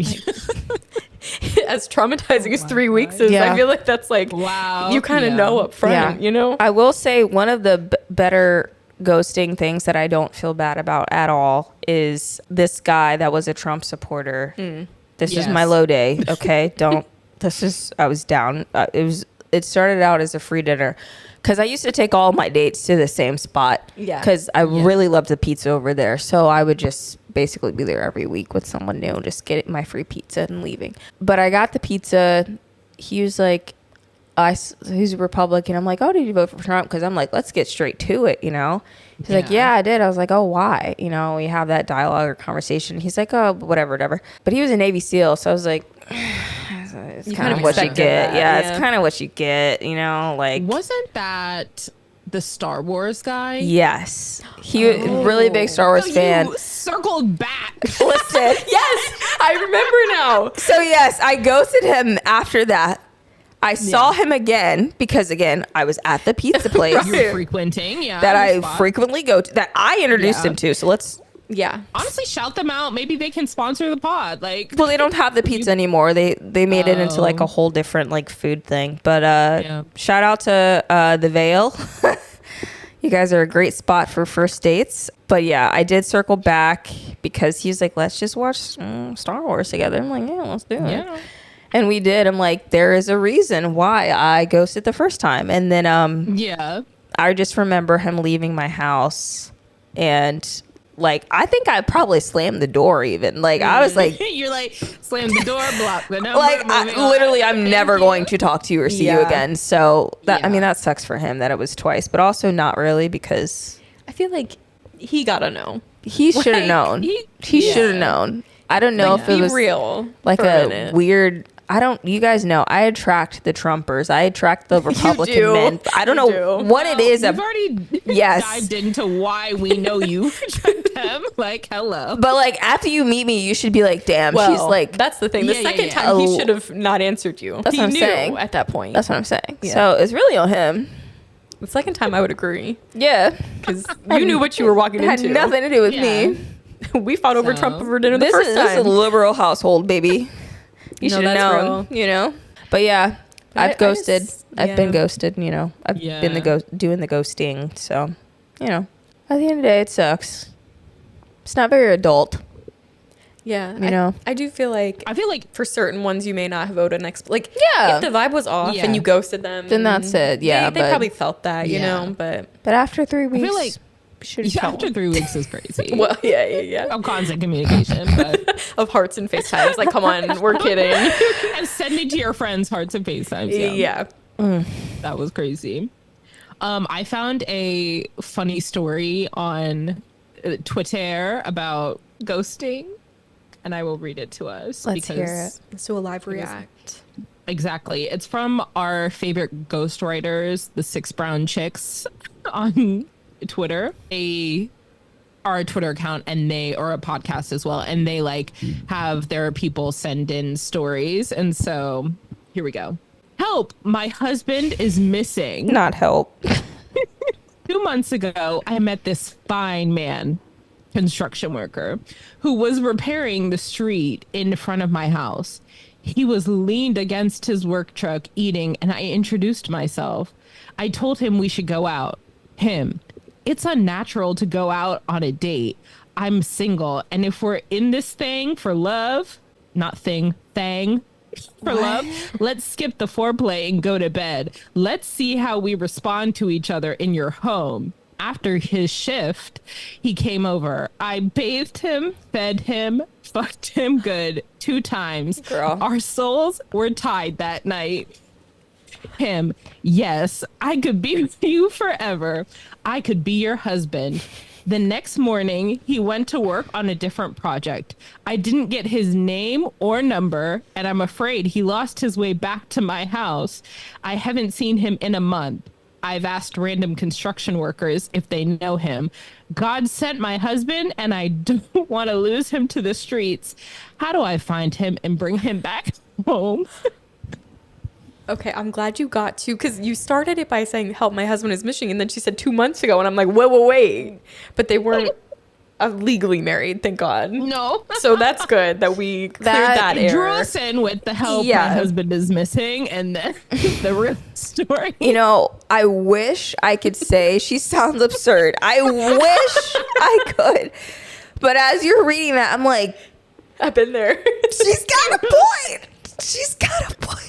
As traumatizing as 3 weeks is, I feel like that's like, wow. you kind of know up front, you know? I will say one of the better ghosting things that I don't feel bad about at all is this guy that was a Trump supporter. This is my low day. Okay. I was down. It started out as a free dinner because I used to take all my dates to the same spot. Yeah. Because I really loved the pizza over there. So I would just basically be there every week with someone new, just get my free pizza and leaving. But I got the pizza. He was like, he's a Republican. I'm like, oh, did you vote for Trump? Because I'm like, let's get straight to it, you know? He's like, yeah, I did. I was like, oh, why? You know, we have that dialogue or conversation. He's like, oh, whatever. But he was a Navy SEAL. So I was like, it's kind of what you get. Yeah, it's kind of what you get, you know? Like, wasn't that the Star Wars guy? Yes. He was a really big Star Wars fan. You circled back. Listen. Yes, I remember now. So, yes, I ghosted him after that. I saw him again because, again, I was at the pizza place You're frequenting, that I frequently go to, that I introduced him to. So let's, honestly, shout them out. Maybe they can sponsor the pod. Like, well, they don't have the pizza anymore. They made it into like a whole different like food thing. But shout out to the Vale. You guys are a great spot for first dates. But yeah, I did circle back because he was like, let's just watch Star Wars together. I'm like, yeah, let's do it. Yeah. And we did. I'm like, there is a reason why I ghosted the first time. And then I just remember him leaving my house and like, I think I probably slammed the door even. Like, I was like... You're like, slam the door, block the number. Like, I'm never going to talk to you or see you again. So, I mean, that sucks for him that it was twice. But also not really because... I feel like he gotta know. He should have known. He should have known. I don't know if it was real like a weird... you guys know, I attract the Trumpers. I attract the Republican men. I don't know what it is. You've already dived into why we know you attract them. Like, hello. But like, after you meet me, you should be like, damn, she's like... That's the thing. The second time, he should have not answered you. That's what I'm saying. At that point. That's what I'm saying. Yeah. So it's really on him. The second time, I would agree. Yeah. Because you knew what you were walking into. It had nothing to do with me. We fought over Trump over dinner the first time. This is a liberal household, baby. You should have known, you know. But yeah, I've ghosted. I've been ghosted. You know, I've been doing the ghosting. So, you know, at the end of the day, it sucks. It's not very adult. Yeah, you know. I do feel like for certain ones you may not have owed an if the vibe was off and you ghosted them, then that's it. Yeah, they probably felt that, you know. But after 3 weeks, I feel like. After 3 weeks is crazy. Well, yeah. Of constant communication, but of hearts and FaceTimes. Like, come on, we're kidding. And sending to your friends hearts and FaceTimes. Yeah. That was crazy. I found a funny story on Twitter about ghosting, and I will read it to us. Let's hear it. Let's do a live react. Exactly. It's from our favorite ghostwriters, the Six Brown Chicks on Twitter. They are a Twitter account and they are a podcast as well, and they like have their people send in stories. And so here we go. Help, my husband is missing. Not help. 2 months ago, I met this fine man, construction worker, who was repairing the street in front of my house. He was leaned against his work truck eating, and I introduced myself. I told him we should go out. It's unnatural to go out on a date. I'm single, and if we're in this thing for love, not thing for love, let's skip the foreplay and go to bed. Let's see how we respond to each other in your home. After his shift, he came over. I bathed him, fed him, fucked him good 2 times. Girl. Our souls were tied that night. Yes, I could be with you forever. I could be your husband. The next morning, he went to work on a different project. I didn't get his name or number, and I'm afraid he lost his way back to my house. I haven't seen him in a month. I've asked random construction workers if they know him. God sent my husband, and I don't want to lose him to the streets. How do I find him and bring him back home? Okay, I'm glad you got to, because you started it by saying, help, my husband is missing, and then she said 2 months ago, and I'm like, wait. But they weren't legally married, thank God. No. So that's good that we cleared that Drew air. us in with the help my Yeah. husband is missing, and then the real story. You know, I wish I could say she sounds absurd. I wish I could. But as you're reading that, I'm like, I've been there. she's got a point. She's got a point.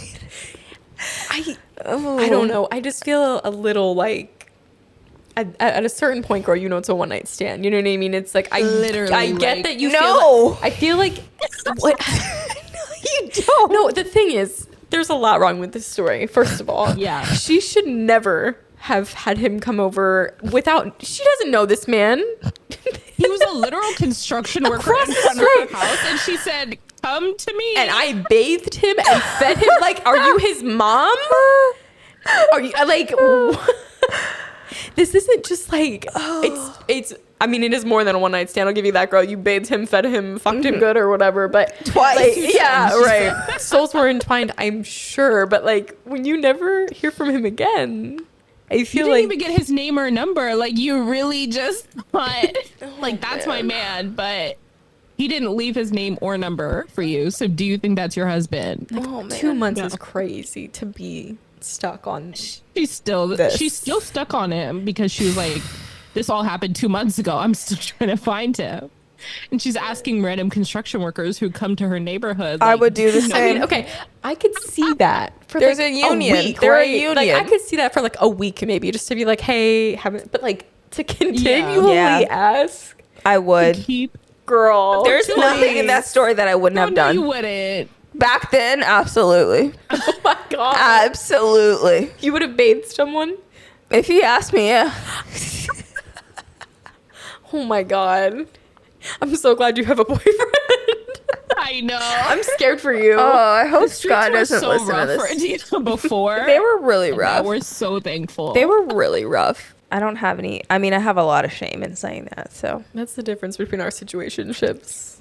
I don't know. I just feel a little like at a certain point, girl, you know it's a one night stand. You know what I mean? It's like I get like, that you no. feel like, I feel like what You don't. no, the thing is, there's a lot wrong with this story. First of all, Yeah. she should never have had him come over without. She doesn't know this man. He was a literal construction worker Across in the front of street. her house, and she said, "Come to me." And I bathed him and fed him. Like, are you his mom? Are you like? This isn't just like it's. I mean, it is more than a one night stand. I'll give you that, girl. You bathed him, fed him, fucked him good or whatever. But Twice. like, Two yeah, times. right. Souls were entwined, I'm sure. But like, when you never hear from him again, I You feel didn't like even get his name or number. Like, you really just thought, like, that's my man, but he didn't leave his name or number for you. So do you think that's your husband? Oh, man. 2 months No. is crazy to be stuck on. She's still stuck on him because she was like, this all happened 2 months ago. I'm still trying to find him. And she's asking random construction workers who come to her neighborhood. I like, would do the I same. mean, okay, I could see that for There's like a union. week, They're a right? Like, union. I could see that for like a week, maybe, just to be like, hey, haven't. But like to continually Yeah. ask, I would. keep. girl. There's Please. nothing in that story that I wouldn't have No, done. you wouldn't. Back then, absolutely. Oh my god, Absolutely. you would have bathed someone. If you ask me, yeah. Oh my god, I'm so glad you have a boyfriend. I know. I'm scared for you. Oh, I hope The streets Scott were doesn't so listen to rough this. for Adina before. They were really and rough. now we're so thankful. They were really rough. I don't have any. I mean, I have a lot of shame in saying that. So That's the difference between our situationships.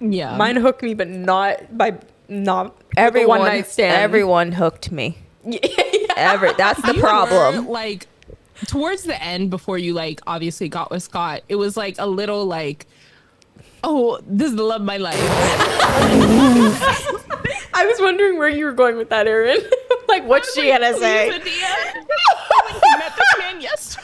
Yeah. Mine hooked me, but not by not everyone, one night stand. everyone hooked me. Yeah. That's the You problem. were, like, towards the end, before you like obviously got with Scott, it was like a little like, oh, this is the love of my life. I was wondering where you were going with that, Erin. Like, what's she gonna say? Please, Adia. I met this man yesterday.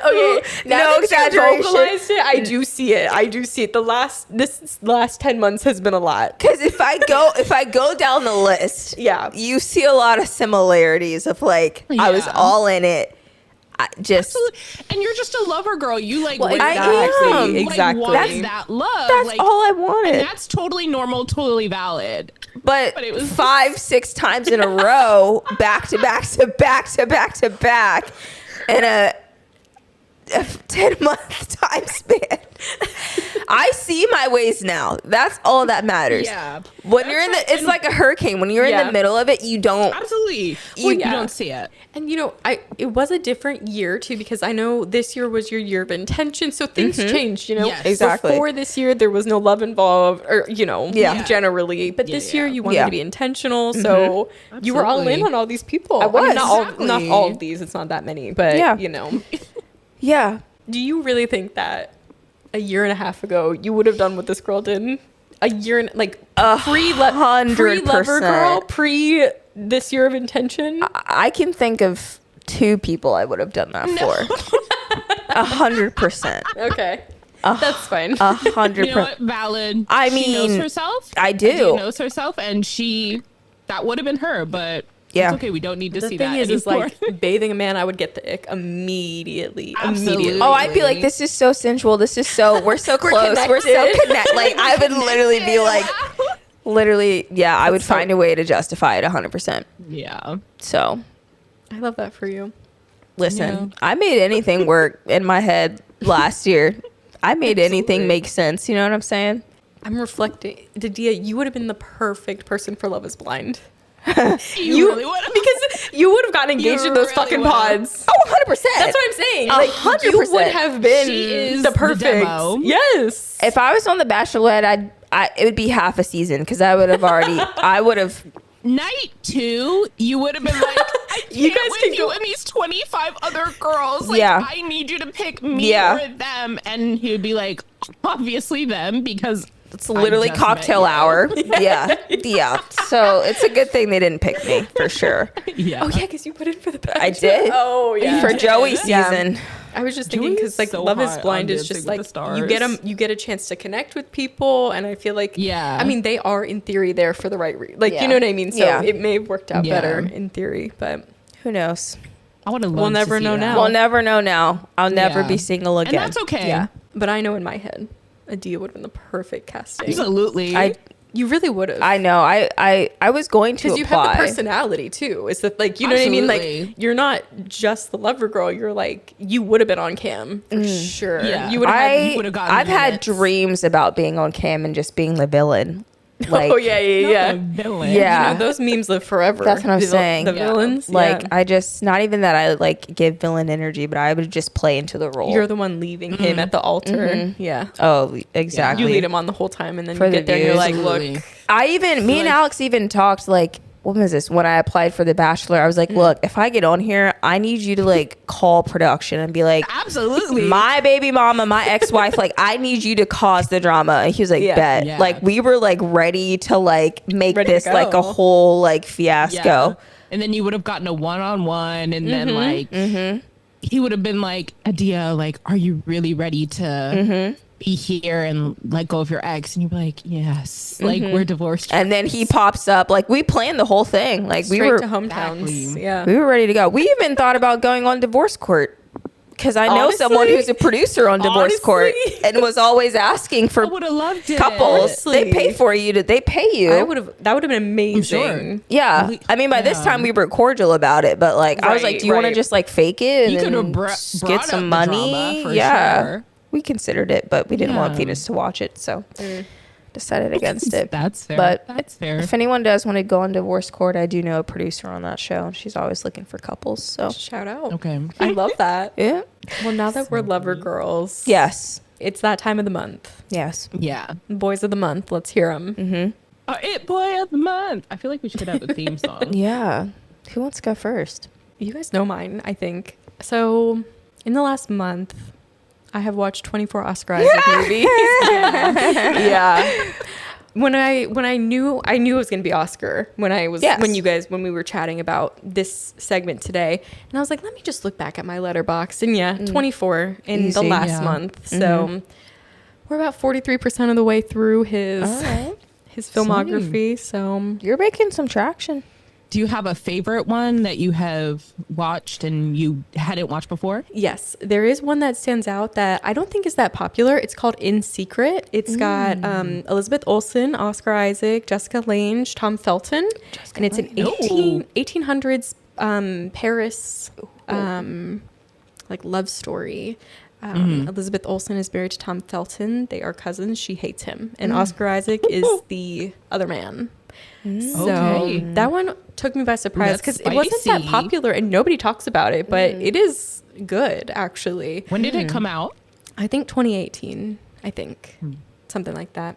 Okay, now No that you exaggeration. vocalized it, I do see it. I do see it. This last 10 months has been a lot. Because if I go down the list, Yeah. you see a lot of similarities of like I was Yeah. all in it. I just And you're just a lover girl. You like, Well, wait, I exactly, am. exactly. Like, That's- wanted that love. that's like, all I wanted. And that's totally normal, totally valid. but but it was- 5-6 times in a row, back to back to back to back to back, in a 10-month time span. I see my ways now. That's all that matters. Yeah. When you're in the, it's like a hurricane. When you're in Yeah. the middle of it, you don't. Absolutely. You- You yeah. don't see it. And you know, it was a different year too, because I know this year was your year of intention, so things changed. You know, Yes. Exactly. Before this year, there was no love involved, or Yeah. generally. But Yeah, this yeah. year, you wanted Yeah. to be intentional, so you were all in Absolutely. on all these people. I mean, was. not Exactly. all of these. It's not that many, but Yeah. you know. Yeah. Do you really think that a year and a half ago you would have done what this girl did? A year and like pre-lover girl, 100%. pre this year of intention. I can think of 2 people I would have done that for. 100%. Okay, that's fine. 100%. You know what? Valid. I She knows mean, herself. I do. Adina knows herself, and that would have been her, but Yeah. it's okay. We don't need to The see thing that is anymore. like bathing a man, I would get the ick immediately. Absolutely. Immediately. Oh, I'd be like, this is so sensual. We're so close. We're so connected. connected. Like, I would literally be like, yeah, I would find a way to justify it 100%. Yeah. So, I love that for you. listen, I made anything work in my head last year. I made anything make sense. You know what I'm saying? I'm reflecting. Didia, you would have been the perfect person for Love Is Blind. You really would have. Because you would have gotten engaged You in those really fucking would've. pods. Oh, 100%. That's what I'm saying. 100%. You would have been She is the the perfect. demo. Yes. If I was on The Bachelorette, it would be half a season because I would have Night 2, you would have been like, I You can't guys with can you go. and these 25 other girls. Like, Yeah. I need you to pick me Yeah. or them. And he would be like, obviously them, because It's literally I just met cocktail you. hour. Yeah. So it's a good thing they didn't pick me for sure. Yeah. Oh yeah, because you put in for the Bachelor. I did. Oh yeah. For did? Joey Yeah. season. I was just thinking Joey's because like so Love Is hot Blind on is just Dancing with like the you get a chance to connect with people, and I feel like Yeah. I mean they are in theory there for the right reason. Like Yeah. you know what I mean. So Yeah. it may have worked out Yeah. better in theory, but Who knows? I would have loved We'll never to see know that. now. We'll never know now. I'll never Yeah. be single And again. that's okay. yeah. But I know in my head, Adia would have been the perfect casting. Absolutely. You really would have. I know. I was going to Because apply. you have the personality too. Is that like you know what I mean? Absolutely. Like you're not just the lover girl. You're like you would have been on cam for sure. Yeah. You would have had. you would've gotten I've had minutes. dreams about being on cam and just being the villain. Like, oh yeah, yeah. Not a villain. Yeah. You know, those memes live forever. That's what I'm saying. The Yeah. villains. Like yeah. I just not even that I like give villain energy, but I would just play into the role. You're the one leaving him at the altar. Yeah. Oh, exactly. You lead him on the whole time, and then For you the get there and you're views. like, Absolutely. look. I even me and like- Alex even talked like when was this? When I applied for The Bachelor, I was like, look, if I get on here, I need you to like call production and be like, Absolutely. my baby mama, my ex-wife, like I need you to cause the drama. And he was like, Yeah. bet. Yeah. Like we were like ready to like make Ready to this like a go. whole like Yeah. fiasco. And then you would have gotten a one-on-one, and then like he would have been like, Adia, like, are you really ready to be here and let go of your ex? And you'd be like, yes, like we're divorced. And then he pops up. Like we planned the whole thing. Like Straight we were to hometowns. Exactly. Yeah. we were ready to go. We even thought about going on divorce court. Because I know Honestly? someone who's a producer on divorce court Honestly? and was always asking for I would have loved it. couples. Honestly. They pay for you. They pay you. I would have. That would have been amazing. sure. Yeah. I mean, by this Yeah. time we were cordial about it, but like, I was like, Right, do you want to right. just like fake it and You could have then brought get some money? drama for Yeah. sure. We considered it, but we didn't want Yeah. Venus to watch it. So decided against it. That's fair. But That's fair. if anyone does want to go on divorce court, I do know a producer on that show and she's always looking for couples. So Shout out. Okay. I love that. yeah. Well, now that we're lover girls, Yes. it's that time of the month. Yes. Yeah. Boys of the month. Let's hear them. Mm-hmm. It boy of the month. I feel like we should have a theme song. Yeah. Who wants to go first? You guys know mine, I think. So, in the last month, I have watched 24 Oscar Isaac movies. Yeah. When I knew it was gonna be Oscar Yes. when we were chatting about this segment today, and I was like, let me just look back at my letterbox, and 24 in the Easy. last Yeah. month. So we're about 43% of the way through his All right. his filmography. So You're making some traction. Do you have a favorite one that you have watched and you hadn't watched before? yes, there is one that stands out that I don't think is that popular. It's called In Secret. It's got Elizabeth Olsen, Oscar Isaac, Jessica Lange, Tom Felton, and it's an Lange. 1800s Paris like love story. Elizabeth Olsen is married to Tom Felton. They are cousins. She hates him, and Oscar Isaac is the other man. So Okay. that one took me by surprise That's because it wasn't that spicy. popular and nobody talks about it, but it is good actually. When did it come out? I think 2018. I think something like that.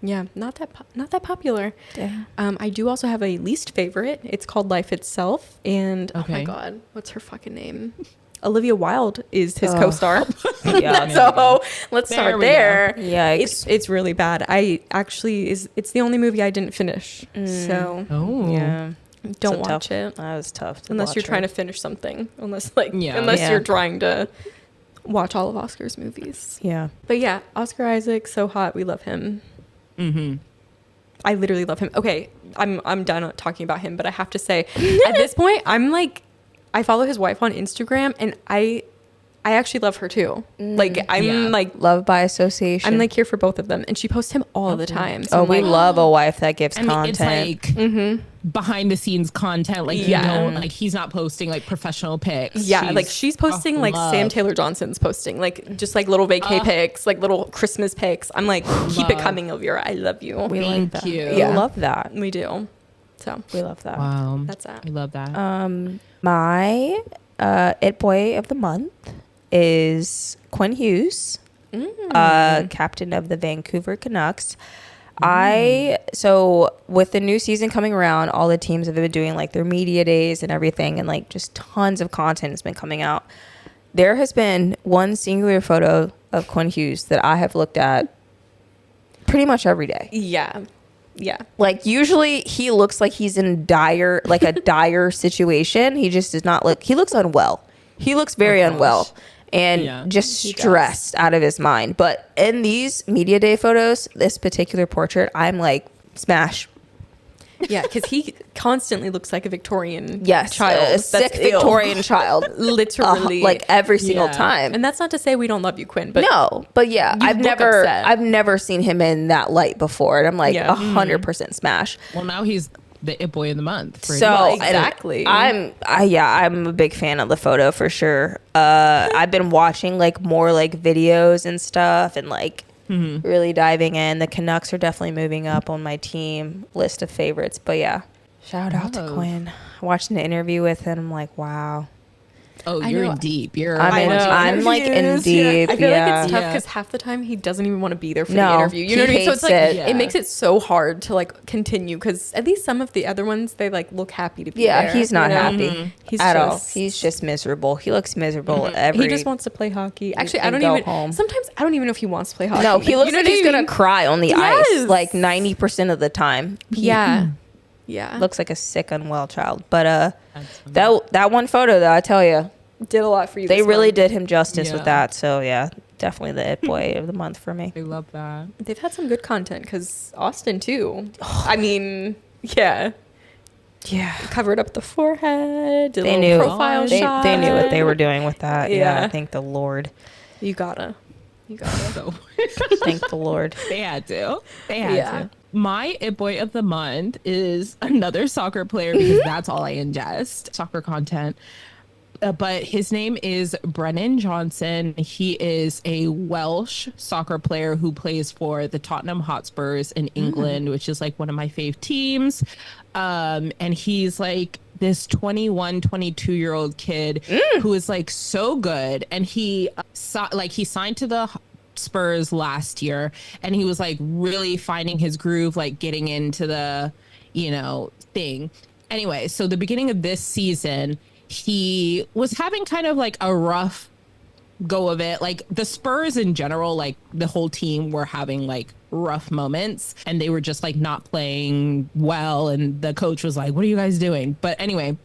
Yeah, not that popular. Damn. I do also have a least favorite. It's called Life Itself, and oh my Okay. god, what's her fucking name? Olivia Wilde is his co-star. Yeah. So let's There start we go. there. Yikes. It's really bad. It's the only movie I didn't finish. So Oh. Yeah. don't So watch tough. it That was tough. To unless watch you're her. trying to finish something. Unless Yeah. you're trying to watch all of Oscar's movies. Yeah. But yeah, Oscar Isaac, so hot. We love him. Mm-hmm. I literally love him. Okay, I'm done talking about him, but I have to say, at this point, I'm like, I follow his wife on Instagram, and I actually love her too. Like I'm Yeah. like Love by association. I'm like here for both of them, and she posts him all the time. So oh, I'm we like, love a wife that gives And it's content. like behind the scenes content. Like, Yeah. you know, like he's not posting like professional pics. yeah, like she's posting like Sam Taylor Johnson's posting like just like little vacay pics, like little Christmas pics. I'm like, keep it Love. coming, Elvira. I love you. We like Thank that. you. We Yeah. love that. We do. So We love that. Wow. that's that. I love that. My it boy of the month is Quinn Hughes, captain of the Vancouver Canucks. So with the new season coming around, all the teams have been doing like their media days and everything, and like just tons of content has been coming out. There has been one singular photo of Quinn Hughes that I have looked at pretty much every day. Yeah. Like usually he looks like he's in a dire situation. He just does not look, he looks unwell. He looks very unwell and just stressed out of his mind. But in these media day photos, this particular portrait, I'm like, smash. Yeah, because he constantly looks like a Victorian Yes, child. a sick Victorian child. Literally. Like every single time. And that's not to say we don't love you, Quinn, but No, but yeah, You look upset. I've never seen him in that light before. And I'm like 100% smash. Well, now he's the it boy of the month. So much. exactly. I'm a big fan of the photo for sure. I've been watching like more like videos and stuff and like really diving in. The Canucks are definitely moving up on my team list of favorites. But yeah, shout out to Quinn. Watching the interview with him, I'm like, wow. Oh, you're in deep. I'm like in deep. I feel like it's tough because half the time he doesn't even want to be there for the interview. You know what I mean? So it's like it makes it so hard to like continue because at least some of the other ones they like look happy to be there. Yeah, he's not happy He's at all. just- He's just miserable. He looks miserable He just wants to play hockey. Actually, I and don't go even. home. Sometimes I don't even know if he wants to play hockey. No, he looks You know like what he's I gonna mean? cry on the Yes. ice like 90% of the time. Yeah. Looks like a sick, unwell child. But that one photo though, I tell you, Did a lot for you. they this really month. did him justice with Yeah. that. So yeah, definitely the it boy of the month for me. I love that. They've had some good content because Austin too. I mean, yeah, Yeah, covered up the forehead. Did they a knew. little profile shot. They knew what they were doing with that. Yeah, Yeah. thank the Lord. You gotta. So Thank the Lord. they had to. They had Yeah. to. My it boy of the month is another soccer player because that's all I ingest, soccer content. But his name is Brennan Johnson. He is a Welsh soccer player who plays for the Tottenham Hotspurs in England, which is like one of my fave teams. And he's like this 21, 22-year-old kid who is like so good. And he signed to the Spurs last year and he was like really finding his groove, like getting into the, thing. Anyway, so the beginning of this season, he was having kind of like a rough go of it. Like the Spurs in general, like the whole team were having like rough moments and they were just like not playing well. And the coach was like, what are you guys doing? But anyway,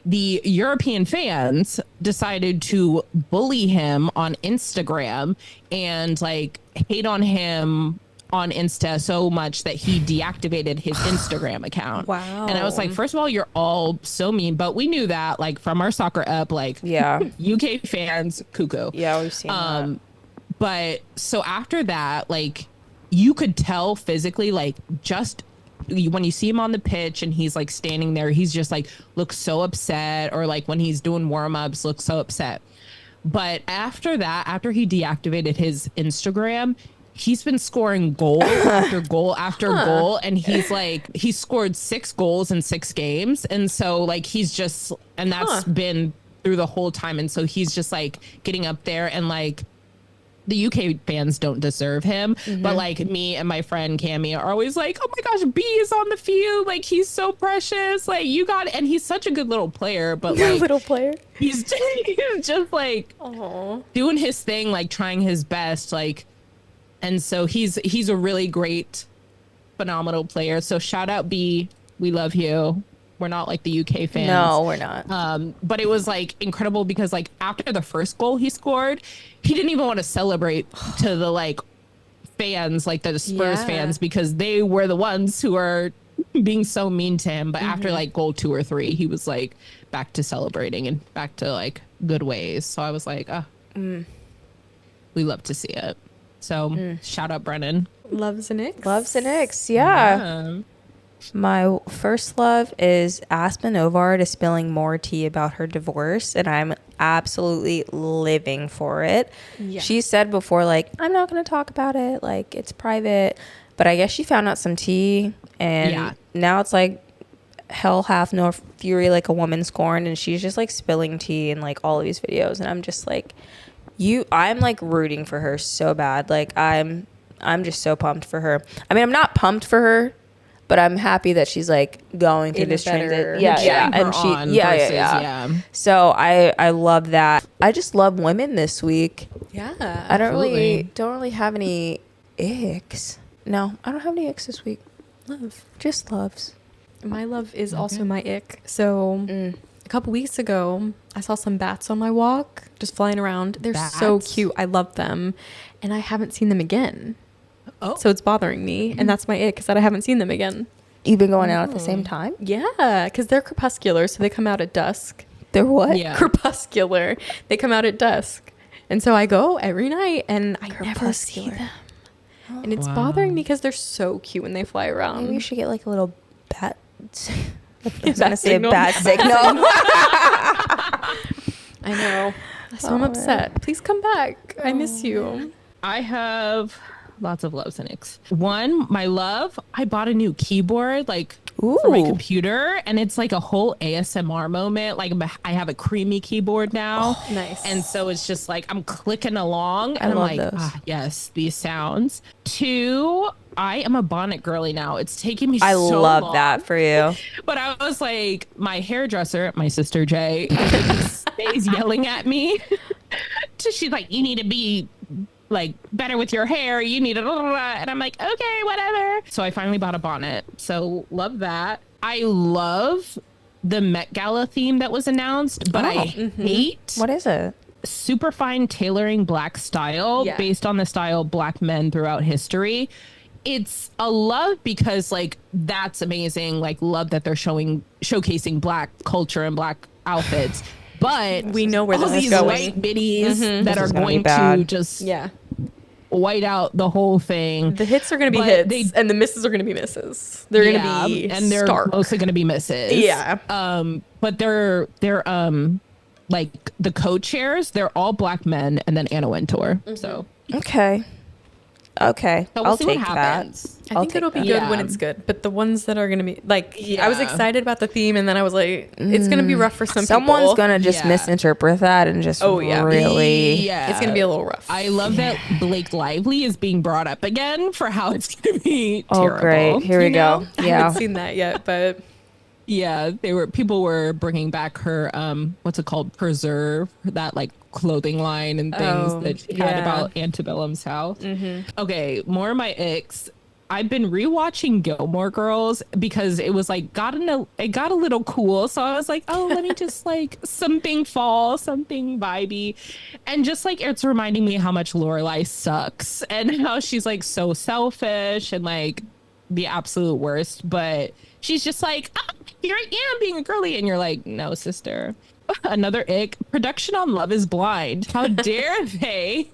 the European fans decided to bully him on Instagram and like hate on him on Insta so much that he deactivated his Instagram account. Wow. And I was like, first of all, you're all so mean, but we knew that like from our soccer up, like Yeah. UK fans, cuckoo. Yeah, we've seen that. But so after that, like you could tell physically, like just when you see him on the pitch and he's like standing there, he's just like looks so upset, or like when he's doing warm-ups, looks so upset. But after that, after he deactivated his Instagram, he's been scoring goal after goal after goal. And he's scored 6 goals in 6 games. And so like, that's been through the whole time. And so he's just like getting up there, and like the UK fans don't deserve him. But like me and my friend Cami are always like, oh my gosh, B is on the field. Like he's so precious. Like you got it. And he's such a good little player, but like little player. he's just like doing his thing, like trying his best. Like, and so he's a really great, phenomenal player. So shout out B, we love you. We're not like the UK fans. No, we're not. But it was like incredible because like after the first goal he scored, he didn't even want to celebrate to the like fans, like the Spurs fans, because they were the ones who are being so mean to him. But after like goal 2 or 3, he was like back to celebrating and back to like good ways. So I was like, we love to see it. So shout out Brennan. Loves the Knicks. Loves the Knicks. Yeah. My first love is Aspen Ovard is spilling more tea about her divorce, and I'm absolutely living for it. Yeah. She said before, like, I'm not going to talk about it, like, it's private. But I guess she found out some tea, and now it's like hell hath no fury like a woman scorned, and she's just like spilling tea in like all of these videos, and I'm just like, I'm like rooting for her so bad. Like I'm I'm just so pumped for her. I mean, I'm not pumped for her, but I'm happy that she's like going through this transit. Yeah. And yeah. So I love that. I just love women this week. Yeah. I don't Absolutely. really have any icks. No, I don't have any icks this week. Love. Just loves. My love is also my ick. So a couple weeks ago, I saw some bats on my walk just flying around. They're so Bats? cute. I love them. And I haven't seen them again. Oh. So it's bothering me. And that's my ick, is that I haven't seen them again. You've been going out at the same time? Yeah, because they're crepuscular. So they come out at dusk. They're what? Yeah. Crepuscular. They come out at dusk. And so I go every night and I never see them. And it's bothering me because they're so cute when they fly around. Maybe you should get like a little bat. I was Bat gonna say a signal. bat signal. I know. So I'm upset. Please come back. I miss you. I have lots of loves and icks. One, my love, I bought a new keyboard like for my Ooh. computer, and it's like a whole ASMR moment. Like I have a creamy keyboard now. Nice. And so it's just like I'm clicking along I and I'm love like, those. ah, yes, these sounds. Two, I am a bonnet girly now. It's taking me I so love long. that for you. But I was like, my hairdresser, my sister Jay, stays yelling at me. She's like, you need to be like better with your hair. You need to, and I'm like, okay, whatever. So I finally bought a bonnet. So love that. I love the Met Gala theme that was announced, but I hate What is it? super fine tailoring black style Yeah. based on the style black men throughout history. It's a love because like that's amazing. Like love that they're showcasing black culture and black outfits. But We know where all this is these going. white biddies that This are is gonna be going to bad. just Yeah. white out the whole thing. The hits are going to be But hits and the misses are going to be misses. They're going to be and they're stark. mostly going to be misses. Yeah. But they're like the co-chairs, they're all black men, and then Anna Wintour. So Okay. Okay. So we'll I'll see what take that. happens. I I'll think take it'll be that. good when Yeah. it's good. But the ones that are going to be like, I was Yeah. excited about the theme and then I was like, it's going to be rough for some Someone's people. gonna just Yeah. misinterpret that and just Oh, yeah. really. Yeah. It's going to be a little rough. I love that Blake Lively is being brought up again for how it's going to be Oh, terrible. great. Here we you know? go. I Yeah. haven't seen that yet, but Yeah, people were bringing back her what's it called, Preserve, that like clothing line and things Oh, that she had yeah. about Antebellum South. Okay, more of my icks. I've been rewatching Gilmore Girls because it was like it got a little cool, so I was like, oh, let me just like something fall, something vibey, and just like it's reminding me how much Lorelai sucks and how she's like so selfish and like the absolute worst, but she's just like, ah, here I am being a girly, and you're like, no, sister. Another ick, production on Love is Blind. How dare they?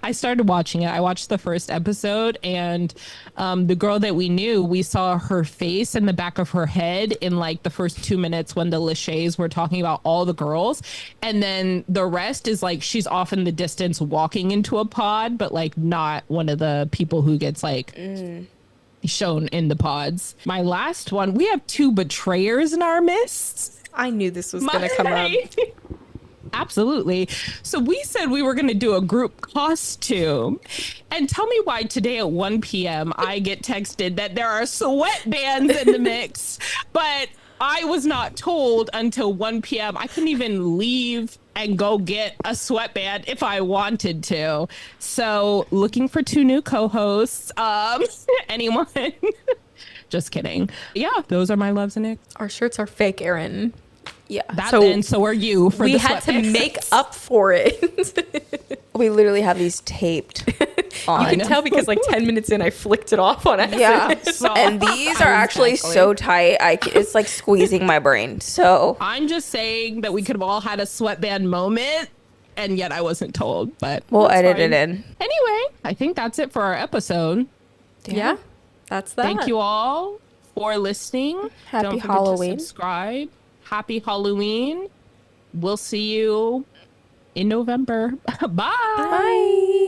I started watching it. I watched the first episode, and the girl that we knew, we saw her face in the back of her head in like the first 2 minutes when the Lachey's were talking about all the girls. And then the rest is like she's off in the distance walking into a pod, but like not one of the people who gets like shown in the pods. My last one, we have two betrayers in our midst. I knew this was going to come up. Absolutely. So we said we were going to do a group costume. And tell me why today at 1 p.m. I get texted that there are sweatbands in the mix, but I was not told until 1 p.m. I couldn't even leave and go get a sweatband if I wanted to. So looking for two new co-hosts. Anyone? Just kidding. Yeah, those are my loves and icks. Our shirts are fake, Erin. Yeah. So are you for we the had to sweatbands. make up for it. We literally have these taped on. You can tell because like 10 minutes in, I flicked it off on accident. Yeah. And these are actually Exactly. so tight. It's like squeezing my brain. So I'm just saying that we could have all had a sweatband moment, and yet I wasn't told. But we'll that's edit fine. it in. Anyway, I think that's it for our episode. Yeah. That's that. Thank you all for listening. Happy Don't forget Halloween. to subscribe. Happy Halloween. We'll see you in November. Bye. Bye.